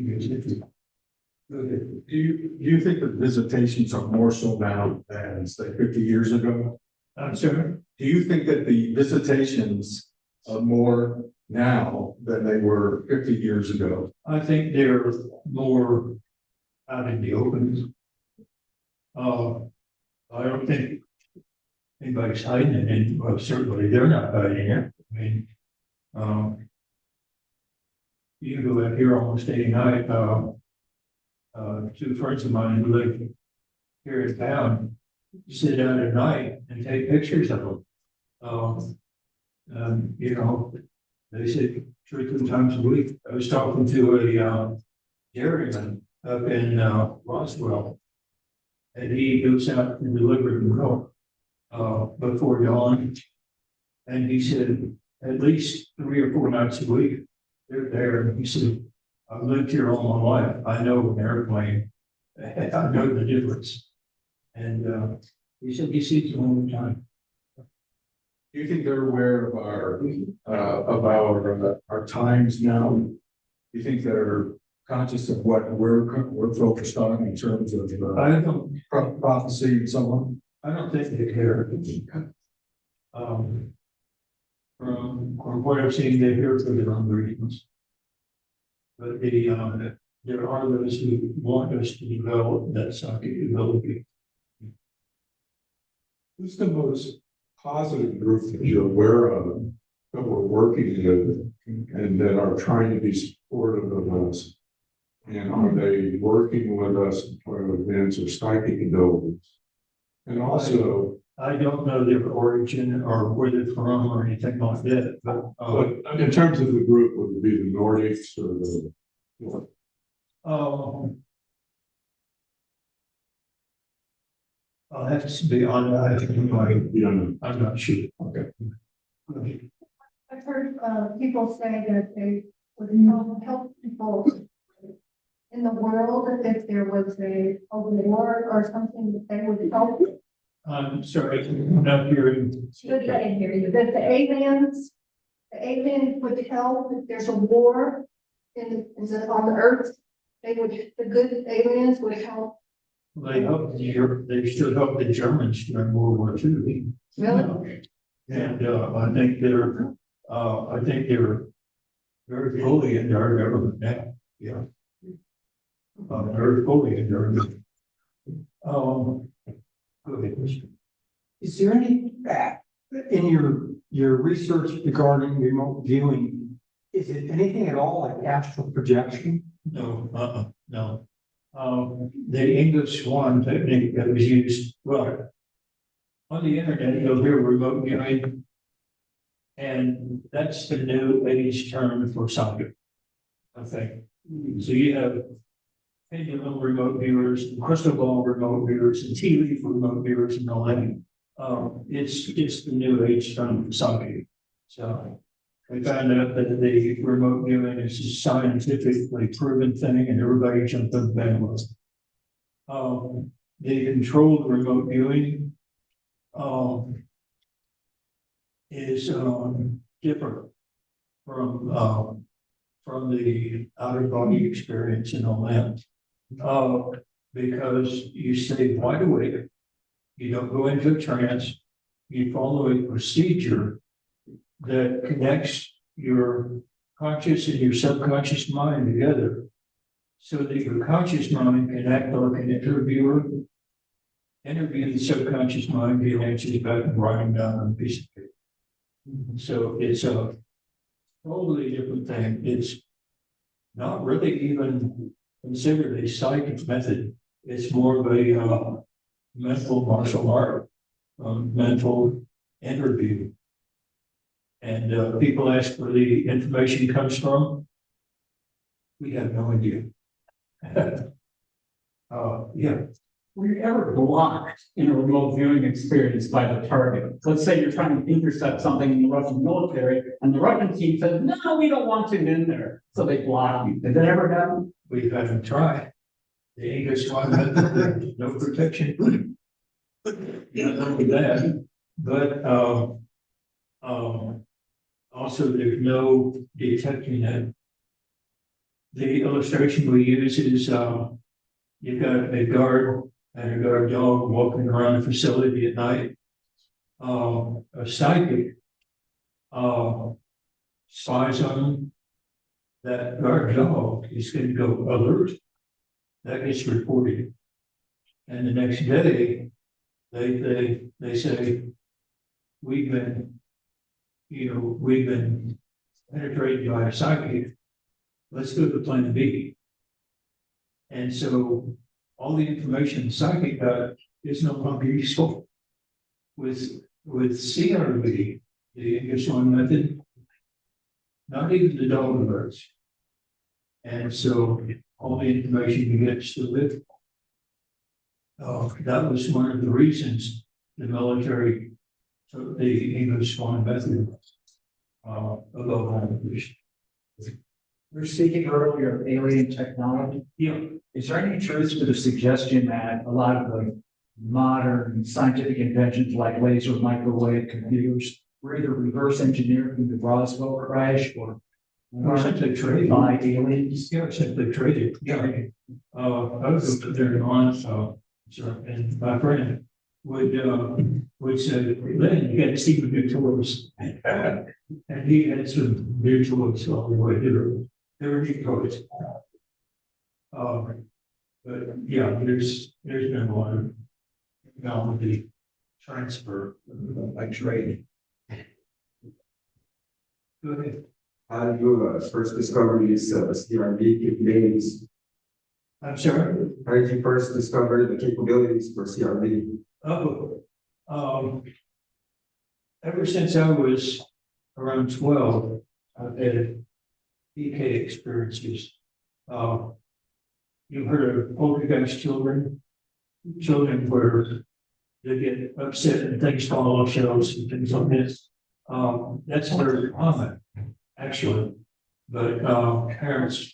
you think that visitations are more so now than say 50 years ago? I'm sorry. Do you think that the visitations are more now than they were 50 years ago? I think they're more out in the open. I don't think anybody's hiding it, and well, certainly they're not hiding it. I mean, you can go out here almost any night. 2 friends of mine who live here in town sit out at night and take pictures of them. You know, they said 3 or 4 times a week. I was talking to a dairyman up in Roswell, and he goes out and delivers milk before dawn. And he said at least 3 or 4 nights a week they're there. And he said, I've lived here all my life. I know an airplane. I know the difference. And he said he sees them all the time. Do you think they're aware of our times now? Do you think they're conscious of what we're focused on in terms of I don't prophecy and so on? I don't think they care. From what I've seen, they hear for their own reasons. But there are those who want us to develop that psychic ability. Who's the most positive group that you're aware of that we're working with and that are trying to be supportive of us? And are they working with us to advance our psychic abilities? And also, I don't know their origin or where they're from or anything like that, but in terms of the group, would it be the Nordics or the what? I'll have to be honest. I'm not sure. Okay. I've heard people say that they would help people in the world if there was a war or something that they would help. I'm sorry, I'm not hearing. Good, I didn't hear you. That the aliens would help if there's a war on the earth. The good aliens would help. They should help the Germans during World War II. Really? And, I think they're very fully in our government now, yeah. Very fully in our government. Go ahead. Is there any, in your research regarding remote viewing, is it anything at all like astral projection? No, no. The English swan technique that was used, well, on the internet, you'll hear remote viewing. And that's the new age term for soccer, I think. So you have pendulum remote viewers, crystal ball remote viewers, and tea leaf remote viewers, and all that. It's the new age term for soccer. So we found out that the remote viewing is a scientifically proven thing, and everybody jumped on the bandwagon. The controlled remote viewing is different from the outer body experience and all that. Because you stay wide awake, you don't go into a trance, you follow a procedure that connects your conscious and your subconscious mind together, so that your conscious mind can act like an interviewer, interview the subconscious mind, get answers back and writing down on a piece of paper. So it's a totally different thing. It's not really even considered a psychic method. It's more of a mental martial art, mental interview. And people ask where the information comes from. We have no idea. Yeah. Were you ever blocked in a remote viewing experience by the target? Let's say you're trying to intercept something in the Russian military, and the Russian team says, no, we don't want you in there. So they block you. Did that ever happen? We've had them try. The English one had no protection. Not only that, but also there's no detecting it. The illustration we use is you've got a guard and a guard dog walking around the facility at night. A psychic spies on them. That guard dog is going to go alert. That gets reported. And the next day, they say, we've been penetrated by a psychic. Let's go to plan B. And so all the information the psychic got is no longer useful. With CRV, the English one method, not even the dog alerts. And so all the information you get is still live. That was one of the reasons the military took the English one method above all others. We were speaking earlier of alien technology. Yeah. Is there any truth to the suggestion that a lot of the modern scientific inventions like laser, microwave, computers were either reverse engineered from the Roswell crash or simply traded by aliens? Yeah, simply traded. Yeah. I was up there on and my friend would say, Lyn, you got to see the new toys. And he had some new toys all the way through. There were new toys. But yeah, there's been a lot of technology transfer by trade. Go ahead. How did you first discover these CRV capabilities? I'm sorry? How did you first discover the capabilities for CRV? Ever since I was around 12, I've had PK experiences. You've heard of poltergeist children? Children where they get upset and things fall off shelves and things like this. That's very common, actually. But parents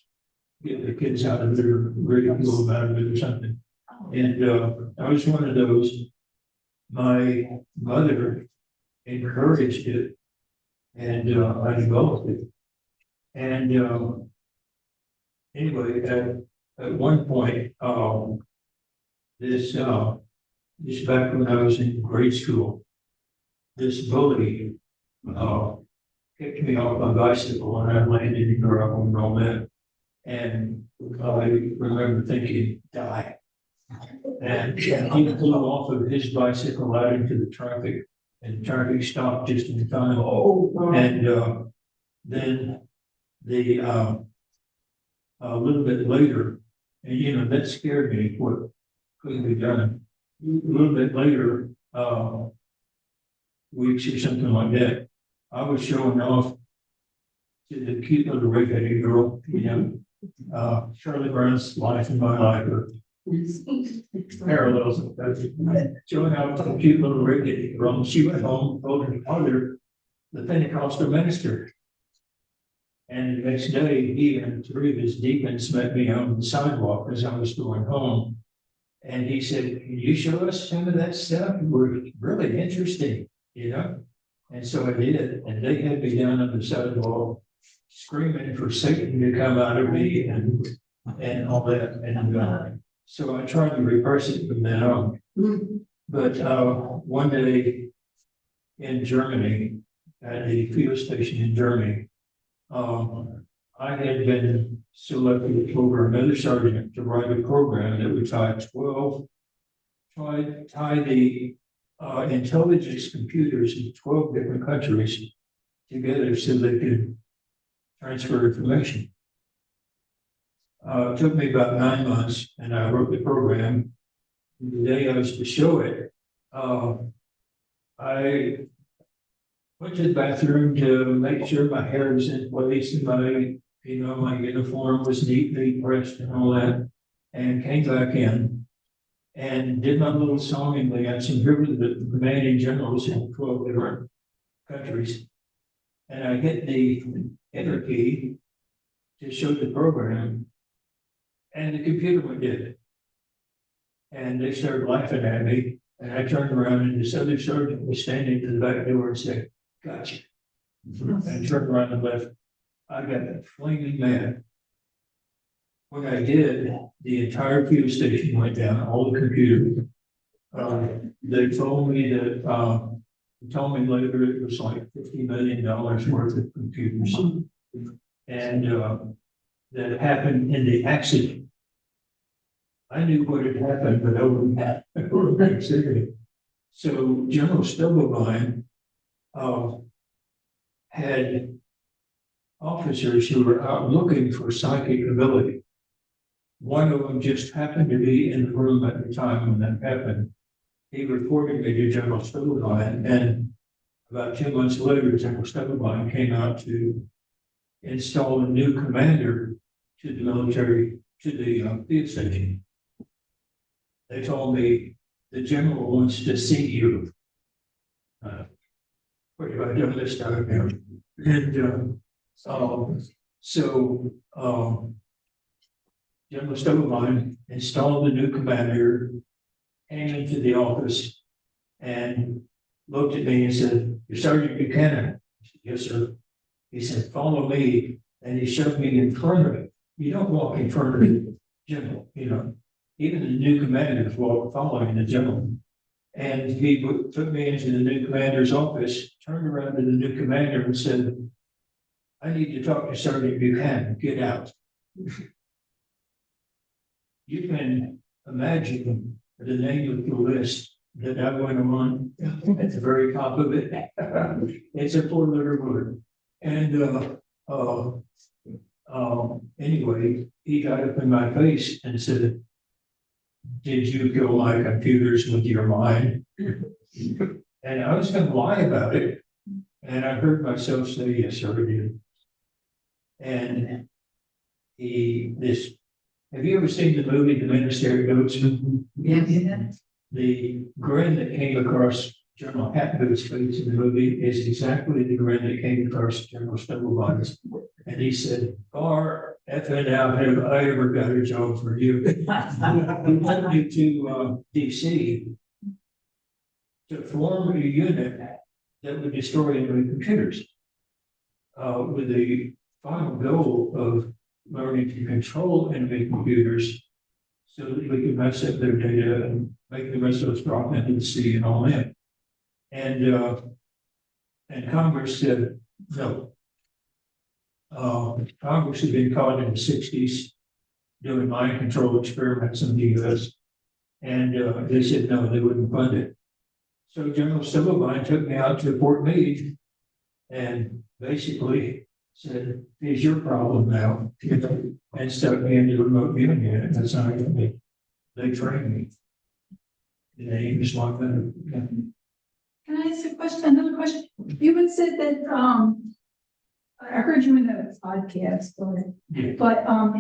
get their kids out of their ridicule about it or something. And I was one of those. My mother encouraged it, and I developed it. And anyway, at one point, this back when I was in grade school, this bully, kicked me off my bicycle and I landed in her on all that. And I remember thinking, die. And he flew off of his bicycle out into the traffic, and traffic stopped just in time. And then a little bit later, and you know, that scared me, what could be done. A little bit later, weeks or something like that, I was showing off to the cute little red-headed girl, you know, Charlie Brown's Life in My Life, or parallels of that. Showing off to the cute little red-headed girl. She went home, told her father, the Pentecostal minister. And the next day, he and 3 of his deacons met me on the sidewalk as I was going home. And he said, can you show us some of that stuff? We're really interesting, you know? And so I did, and they had me down on the sidewalk screaming for Satan to come out of me and all that. And so I tried to reverse it from then on. But one day in Germany, at a fuel station in Germany, I had been selected over another sergeant to write a program that would tie the intelligence computers in 12 different countries together so they could transfer information. It took me about 9 months, and I wrote the program. The day I was to show it, I went to the bathroom to make sure my hair was in place and my uniform was neatly pressed and all that, and came back in and did my little song and dance, and here were the commanding generals in 12 different countries. And I hit the enter key to show the program, and the computer went dead. And they started laughing at me, and I turned around, and this other sergeant was standing to the back door and said, gotcha. And I turned around and left. I got flaming mad. When I did, the entire fuel station went down, all the computers. They told me that, told me later it was like $50 million worth of computers. And that happened in the accident. I knew what had happened, but I wouldn't consider it. So General Stubblebine had officers who were out looking for psychic ability. One of them just happened to be in the room at the time when that happened. He reported me to General Stubblebine, and about 2 months later, General Stubblebine came out to install a new commander to the military, to the field station. They told me, the general wants to see you. What have I done this time now? And General Stubblebine installed the new commander, came into the office and looked at me and said, "You're Sergeant Buchanan." I said, "Yes, sir." He said, "Follow me." And he shoved me in front of him. You don't walk in front of the general, you know. Even the new commanders walk following the general. And he took me into the new commander's office, turned around to the new commander and said, "I need to talk to Sergeant Buchanan. Get out." You can imagine the name of the list that I went on at the very top of it. It's a 4-letter word. And anyway, he got up in my face and said, "Did you kill my computers with your mind?" And I was going to lie about it. And I heard myself say, "Yes, sir, I did." And have you ever seen the movie The Ministry of Goats? Yes. The grin that came across General Hatboot's face in the movie is exactly the grin that came across General Stubblebine's. And he said, "Far effing out have I ever got a job for you." He took me to DC to form a unit that would destroy enemy computers with the final goal of learning to control enemy computers so that we could mess up their data and make the rest of us drop into the sea and all that. And And Congress said, no. Congress had been caught in the sixties doing mind control experiments in the US. And they said, no, they wouldn't fund it. So General Silverline took me out to Fort Meade and basically said, here's your problem now, you know, and stuck me into the remote viewing unit. That's how I got me. They trained me. And they just like that. Can I ask a question, another question? You had said that, I heard you in the podcast, but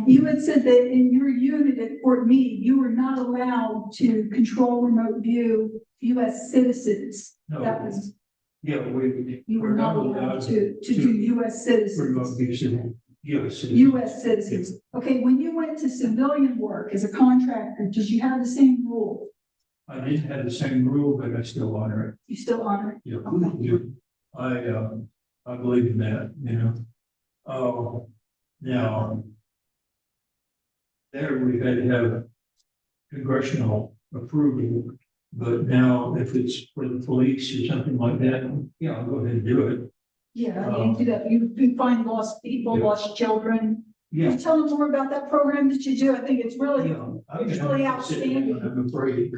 you had said that in your unit at Fort Meade, you were not allowed to control remote view US citizens. No. That was, Yeah, you were not allowed to do US remote citizens. view, yes. US citizens. Okay, when you went to civilian work as a contractor, did you have the same rule? I didn't have the same rule, but I still honor it. You still honor it? Yeah, Okay. yeah. I believe in that, you know. Oh, now, there we had to have congressional approval, but now if it's for the police or something like that, yeah, I'll go ahead and do it. Yeah, I mean, do that. You find lost people, Yeah. lost children. Can Yeah. you tell them more about that program that you do? I think it's really, Yeah, it's really outstanding. I'm afraid.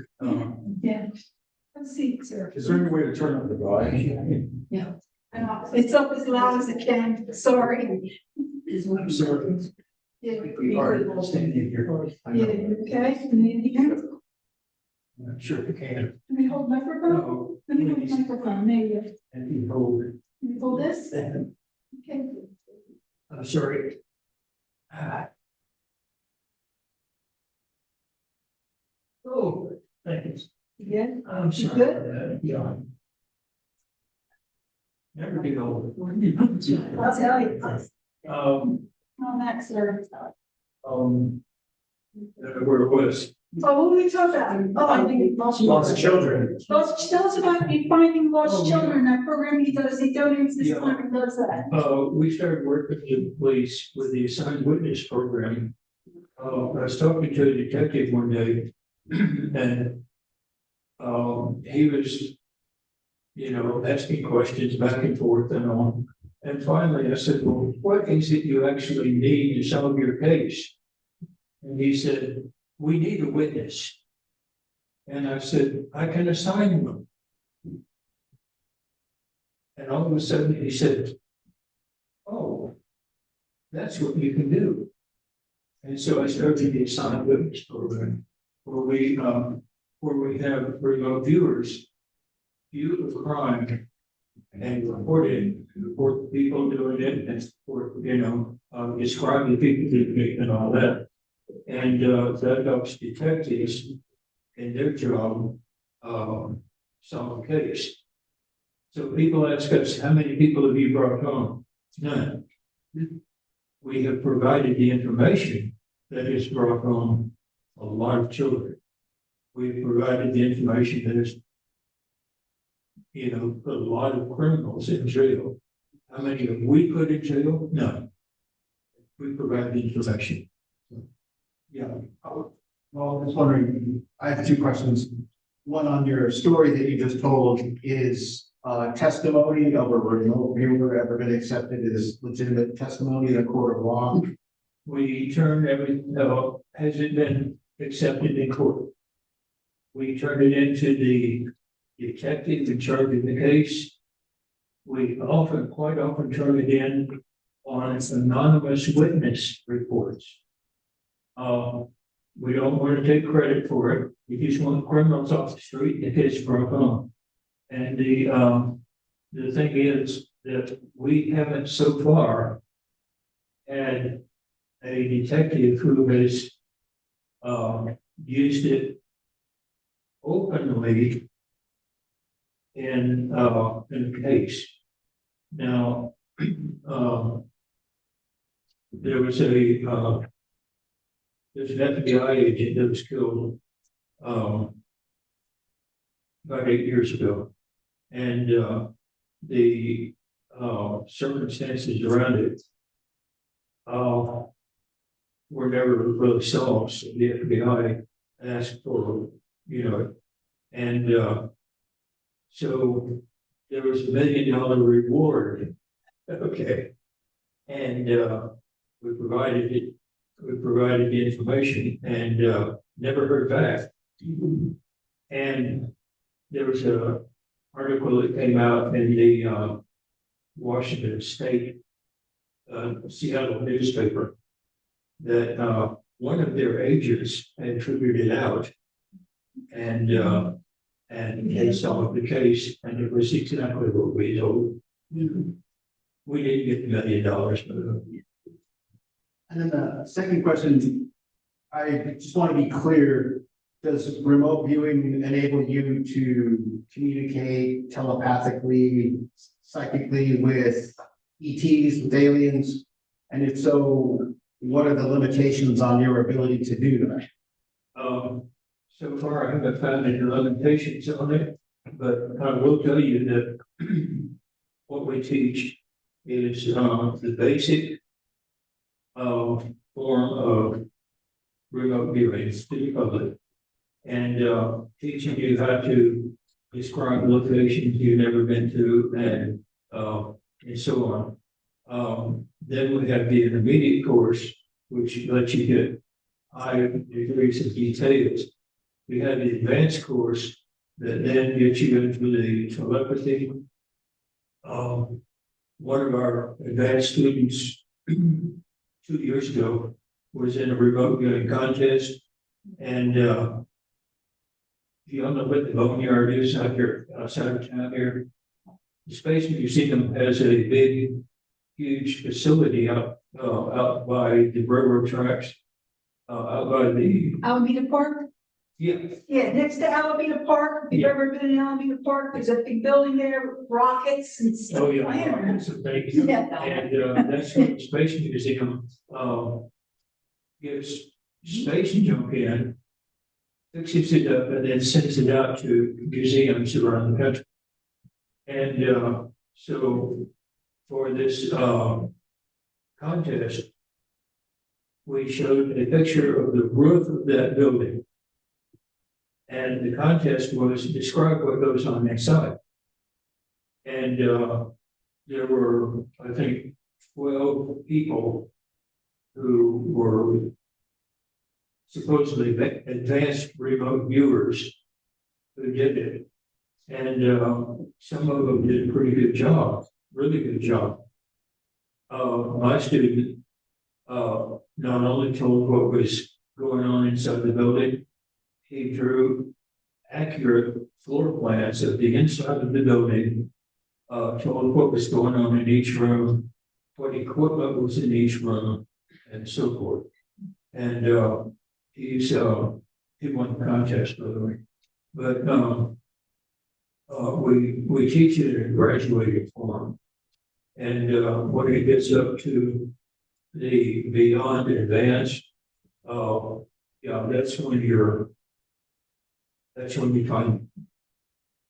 Yeah. Let's see, sir. Is there any way to turn up the volume? Yeah. It's up as loud as it can. Sorry. I'm sorry. Yeah. We are standing here. Yeah, you okay? You need anything? I'm sure we can. Can we hold microphone? No, Let me hold the microphone. There you go. and you hold it. Can you hold this? Then, Okay. I'm sorry. Ah. Oh, thanks. Yeah. I'm You sorry. good? Yeah. Never get old. I'll tell you. On that, sir. Where it was. So what were we talking about? Oh, I think Lots of children. Tell us about you finding lost children. That program he does, he donates his Yeah. time and does that. We started working with the police with the assigned witness program. I was talking to a detective one day and he was, you know, asking questions back and forth and on. And finally I said, well, what is it you actually need to solve your case? And he said, we need a witness. And I said, I can assign one. And all of a sudden he said, oh, that's what you can do. And so I started the assigned witness program where we have remote viewers view the crime and report it, report the people doing it and report, you know, describe the people doing it and all that. And that helps detectives in their job solve a case. So people ask us, how many people have you brought home? None. We have provided the information that has brought home a lot of children. We've provided the information that has, you know, put a lot of criminals in jail. How many have we put in jail? None. We provide the information. Yeah. Well, I was wondering, I have two questions. One on your story that you just told is testimony of a remote viewer ever been accepted as legitimate testimony in a court of law? We turn everything, has it been accepted in court? We turn it into the detective in charge of the case. We quite often turn it in on anonymous witness reports. We don't want to take credit for it. We just want criminals off the street and the case brought home. And the thing is that we haven't so far had a detective who has used it openly in a case. Now, there was there's an FBI agent that was killed about 8 years ago. And the circumstances around it were never really solved. So the FBI asked for, you know, and so there was $1 million reward. Okay. And, we provided the information and, never heard back. And there was a article that came out in the, Washington State, Seattle newspaper that, one of their agents had figured it out. And they solved the case, and it was exactly what we told. We didn't get $1 million, And then the second question, I just want to be clear, does remote viewing enable you to communicate telepathically, psychically with ETs, with aliens? And if so, what are the limitations on your ability to do that? So far, I haven't found any limitations on it, but I will tell you that what we teach is the basic form of remote viewing to the public, and teaching you how to describe locations you've never been to, and so on. Then we have the intermediate course, which lets you get higher degrees of details. We have the advanced course that then gets you into the telepathy. One of our advanced students 2 years ago was in a remote viewing contest, and if you don't know what the boneyard is out here outside of town here, the Space Museum has a big, huge facility out by the railroad tracks, out by the Alameda Park? yeah. Yeah, next to Alameda Park, if you've ever been in Alameda Park, there's a big building there, with rockets and stuff. Oh, yeah. It's a big- And that's what the Space Museum gives space junk in, fixes it up, and then sends it out to museums around the country. And so for this contest, we showed a picture of the roof of that building. And the contest was describe what goes on inside. And there were, I think, 12 people who were supposedly advanced remote viewers who did it. And some of them did a pretty good job, really good job. My student not only told what was going on inside the building, he drew accurate floor plans of the inside of the building, told what was going on in each room, what equipment was in each room, and so forth. And he won the contest, by the way. But we teach it in a graduated form. And when it gets up to the beyond advanced, yeah, that's when we find,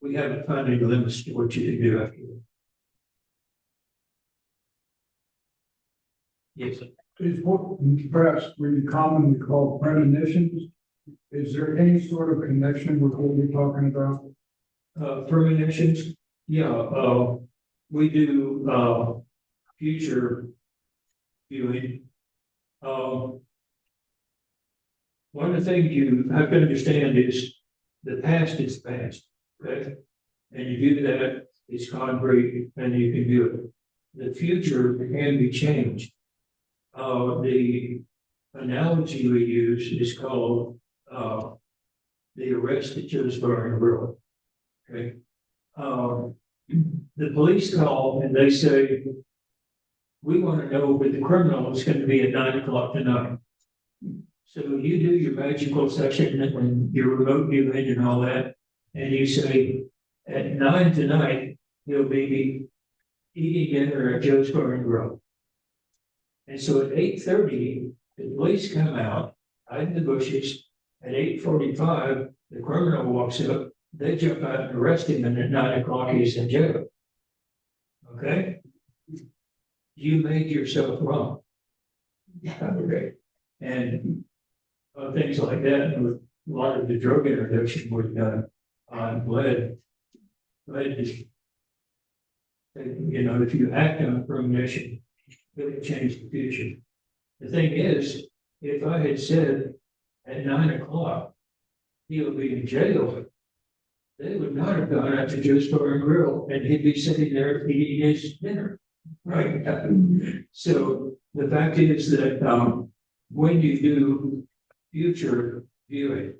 we haven't found any limits to what you can do after that. Yes. Is what perhaps we commonly call premonitions. Is there any sort of connection with what we're talking about? Premonitions, yeah, we do future viewing. One of the things you have to understand is the past is past, okay? And you do that, it's concrete, and you can do it. The future can be changed. The analogy we use is called the arrest at Jonesboro Road. Okay. The police call and they say, we want to know where the criminal is going to be at 9 o'clock tonight. So you do your magical section and your remote viewing and all that, and you say, at 9 tonight, he'll be eating dinner at Joe's Bar and Grill. And so at 8:30, the police come out, hide in the bushes. At 8:45, the criminal walks up, they jump out and arrest him, and at 9 o'clock, he's in jail. Okay? You made yourself wrong. Okay. And things like that, with a lot of the drug interdiction was done on lead. Lead is You know, if you act on a premonition, it'll change the future. The thing is, if I had said at 9 o'clock, he'll be in jail, they would not have gone out to Joe's Bar and Grill, and he'd be sitting there eating his dinner, right? So the fact is that, when you do future viewing,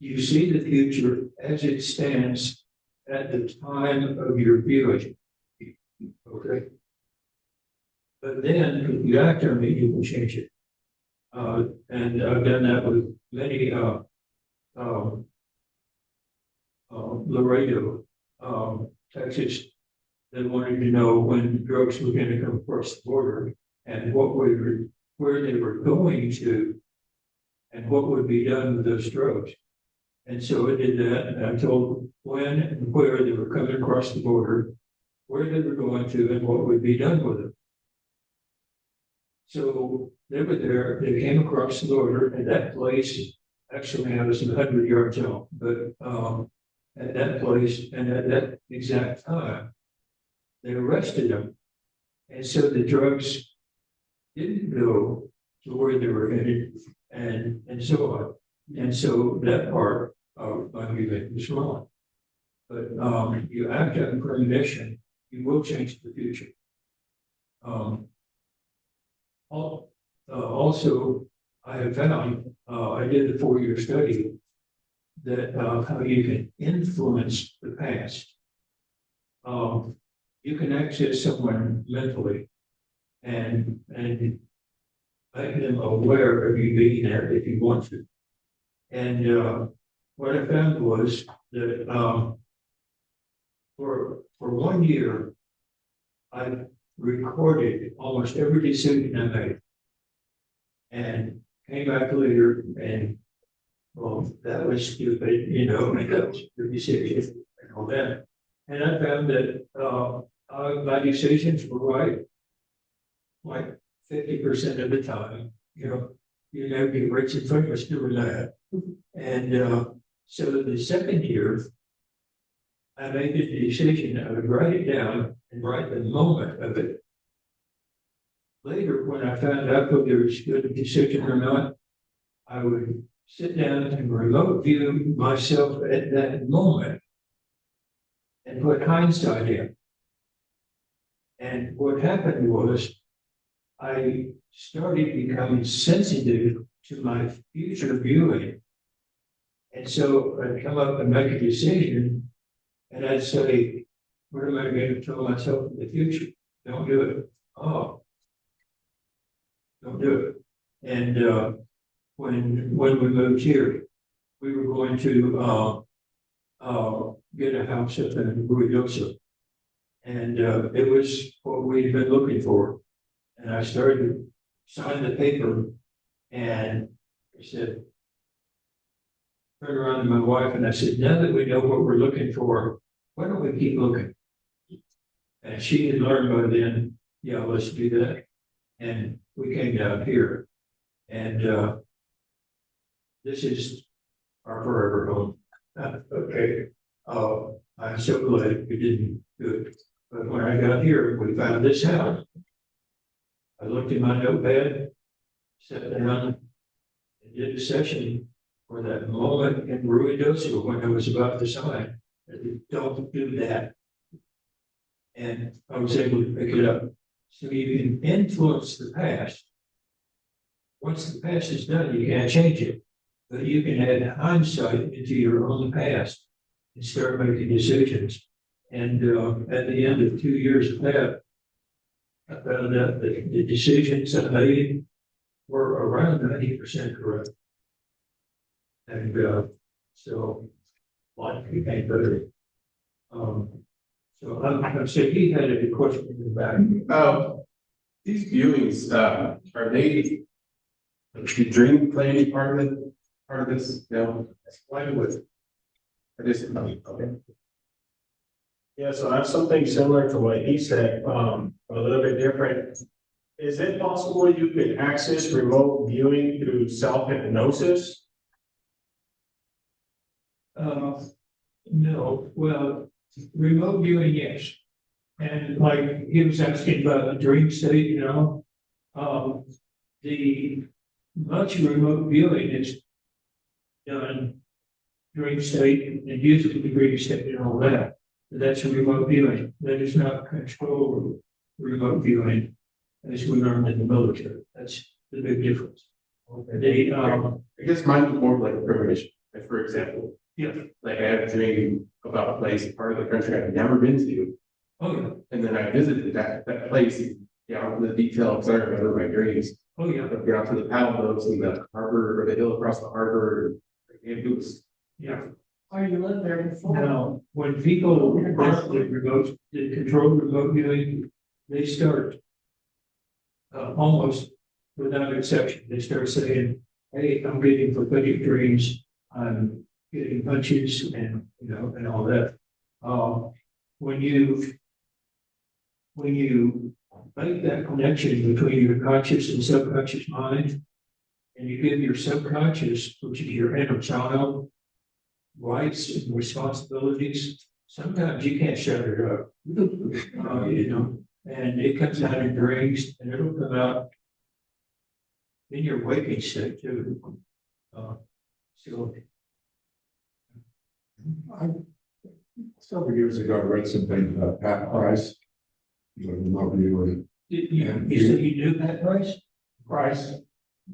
you see the future as it stands at the time of your viewing. Okay. But then if you act on it, you can change it. And I've done that with many, Laredo, Texas, they wanted to know when drugs were going to come across the border and where they were going to, and what would be done with those drugs. And so it did that, and I told when and where they were coming across the border, where they were going to, and what would be done with them. So they were there, they came across the border, and that place, actually I was 100 yards out, but at that place and at that exact time, they arrested them. And so the drugs didn't go to where they were headed, and so on. And so that part of my view was wrong. But you act on premonition, you will change the future. Also, I have found, I did a 4-year study that how you can influence the past. You can access someone mentally and make them aware of you being there if you want to. And what I found was that for 1 year, I recorded almost every decision I made, and came back later and, well, that was stupid, you know, and that was your decision and all that. And I found that my decisions were right, like 50% of the time. You know, you never get rich and famous doing that. And so the second year, I made the decision, I would write it down and write the moment of it. Later, when I found out whether it was a good decision or not, I would sit down and remote view myself at that moment and put hindsight in. And what happened was I started becoming sensitive to my future viewing. And so I'd come up and make a decision, and I'd say, what am I going to tell myself in the future? Don't do it. Oh, don't do it. And when we moved here, we were going to get a house up in Ruidoso. And it was what we'd been looking for. And I started to sign the paper, and I said, turned around to my wife and I said, now that we know what we're looking for, why don't we keep looking? And she had learned by then, yeah, let's do that. And we came down here, and this is our forever home. Okay. I'm so glad we didn't do it. But when I got here, we found this house. I looked in my notepad, sat down, and did a session for that moment in Ruidoso when I was about to sign. I said, don't do that. And I was able to pick it up. So you can influence the past. Once the past is done, you can't change it. But you can add hindsight into your own past and start making decisions. And at the end of 2 years of that, I found out that the decisions I made were around 90% correct. And so life became better. So I'm saying he had a question in the back. These viewings, are they the dream planning part of this? No, why would it is okay. Yeah, so I have something similar to what he said, a little bit different. Is it possible you could access remote viewing through self-hypnosis? No, well, remote viewing, yes. And like he was asking about the dream state, you know, the much remote viewing is done dream state and usually the dream state and all that. That's a remote viewing. That is not controlled remote viewing as we learned in the military. That's the big difference. The, I guess mine was more like a premonition. Like, for example, yeah, like I have a dream about a place, part of the country I've never been to. oh yeah, And then I visited that place, down to the details I remember my dreams. oh yeah, I've gone to the paddle boats and the harbor or the hill across the harbor. And it was, yeah. Or you lived there before. Now, when people start with remote, the controlled remote viewing, they start almost without exception, they start saying, hey, I'm getting prophetic dreams, I'm getting hunches and, you know, and all that. When you make that connection between your conscious and subconscious mind, and you give your subconscious, which is your inner child, rights and responsibilities, sometimes you can't shut it up. You know, and it comes out in dreams and it'll come out in your waking state too. So Several years ago, I read something about Pat Price. You you said you knew Pat Price? Price.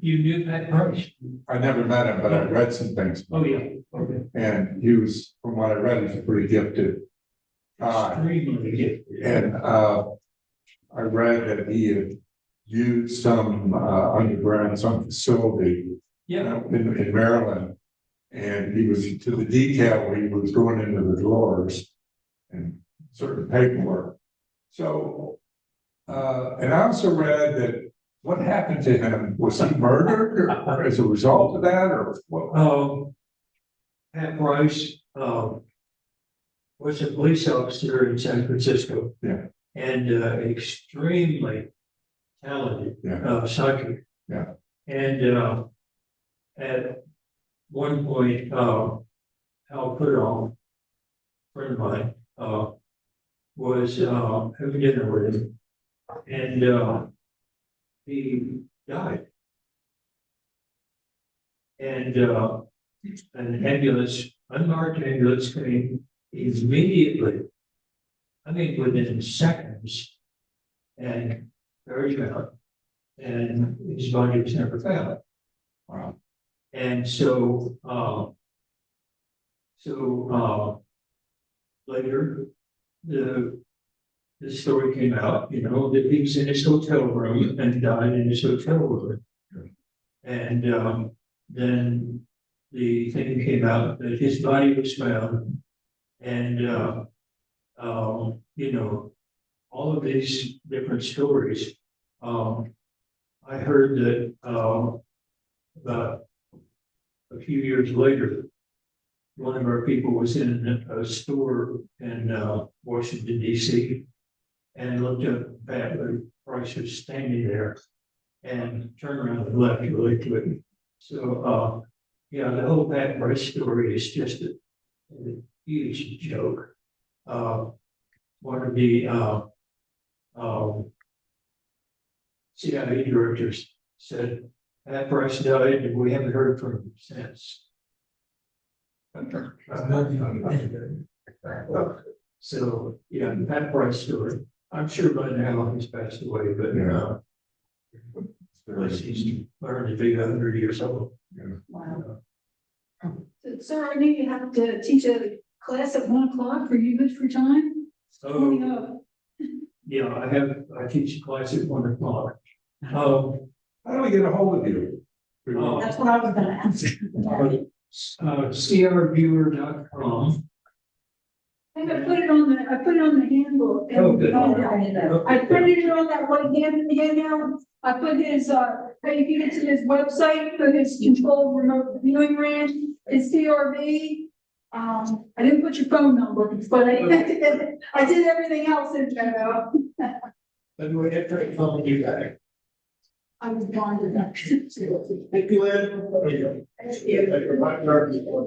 You knew Pat Price? I never met him, but I read some things. Oh, yeah, okay. And he was, from what I read, he's a pretty gifted guy. Extremely gifted. And I read that he had used some underground, some facility Yeah, in Maryland. And he was to the detail where he was going into the drawers and certain paperwork. So, and I also read that what happened to him, was he murdered or as a result of that, or what? Pat Price, was a police officer in San Francisco. Yeah. And, extremely talented, Yeah. psychic. Yeah. And, at one point, Al Putall, friend of mine, was, having dinner with him. And, he died. And, an ambulance, unmarked ambulance came immediately. I mean, within seconds, and buried him out, and his body was never found. Wow. And so, later, the story came out, you know, that he was in his hotel room and died in his hotel room. And, then the thing came out that his body was found. And, you know, all of these different stories. I heard that, about a few years later, one of our people was in a store in, Washington, DC, and looked up Pat Price was standing there and turned around and left really quick. So, yeah, the whole Pat Price story is just a huge joke. One of the CIA directors said Pat Price died and we haven't heard from him since. So, yeah, the Pat Price story. I'm sure by now he's passed away, but he's learned to be 100 years old. Wow. Sir, I knew you have to teach a class at 1 o'clock. Are you good for time? So, yeah, I teach a class at 1 o'clock. How do we get a hold of you? That's what I was gonna ask. crviewer.com. I think I put it on the handbook. Oh, good. I printed it on that one handout. I put his, if you get to his website, put his controlled remote viewing range, his CRV. I didn't put your phone number, but I did everything else in there. Then we have to phone you back. I was blind enough. Thank you, Lynn. Thank you.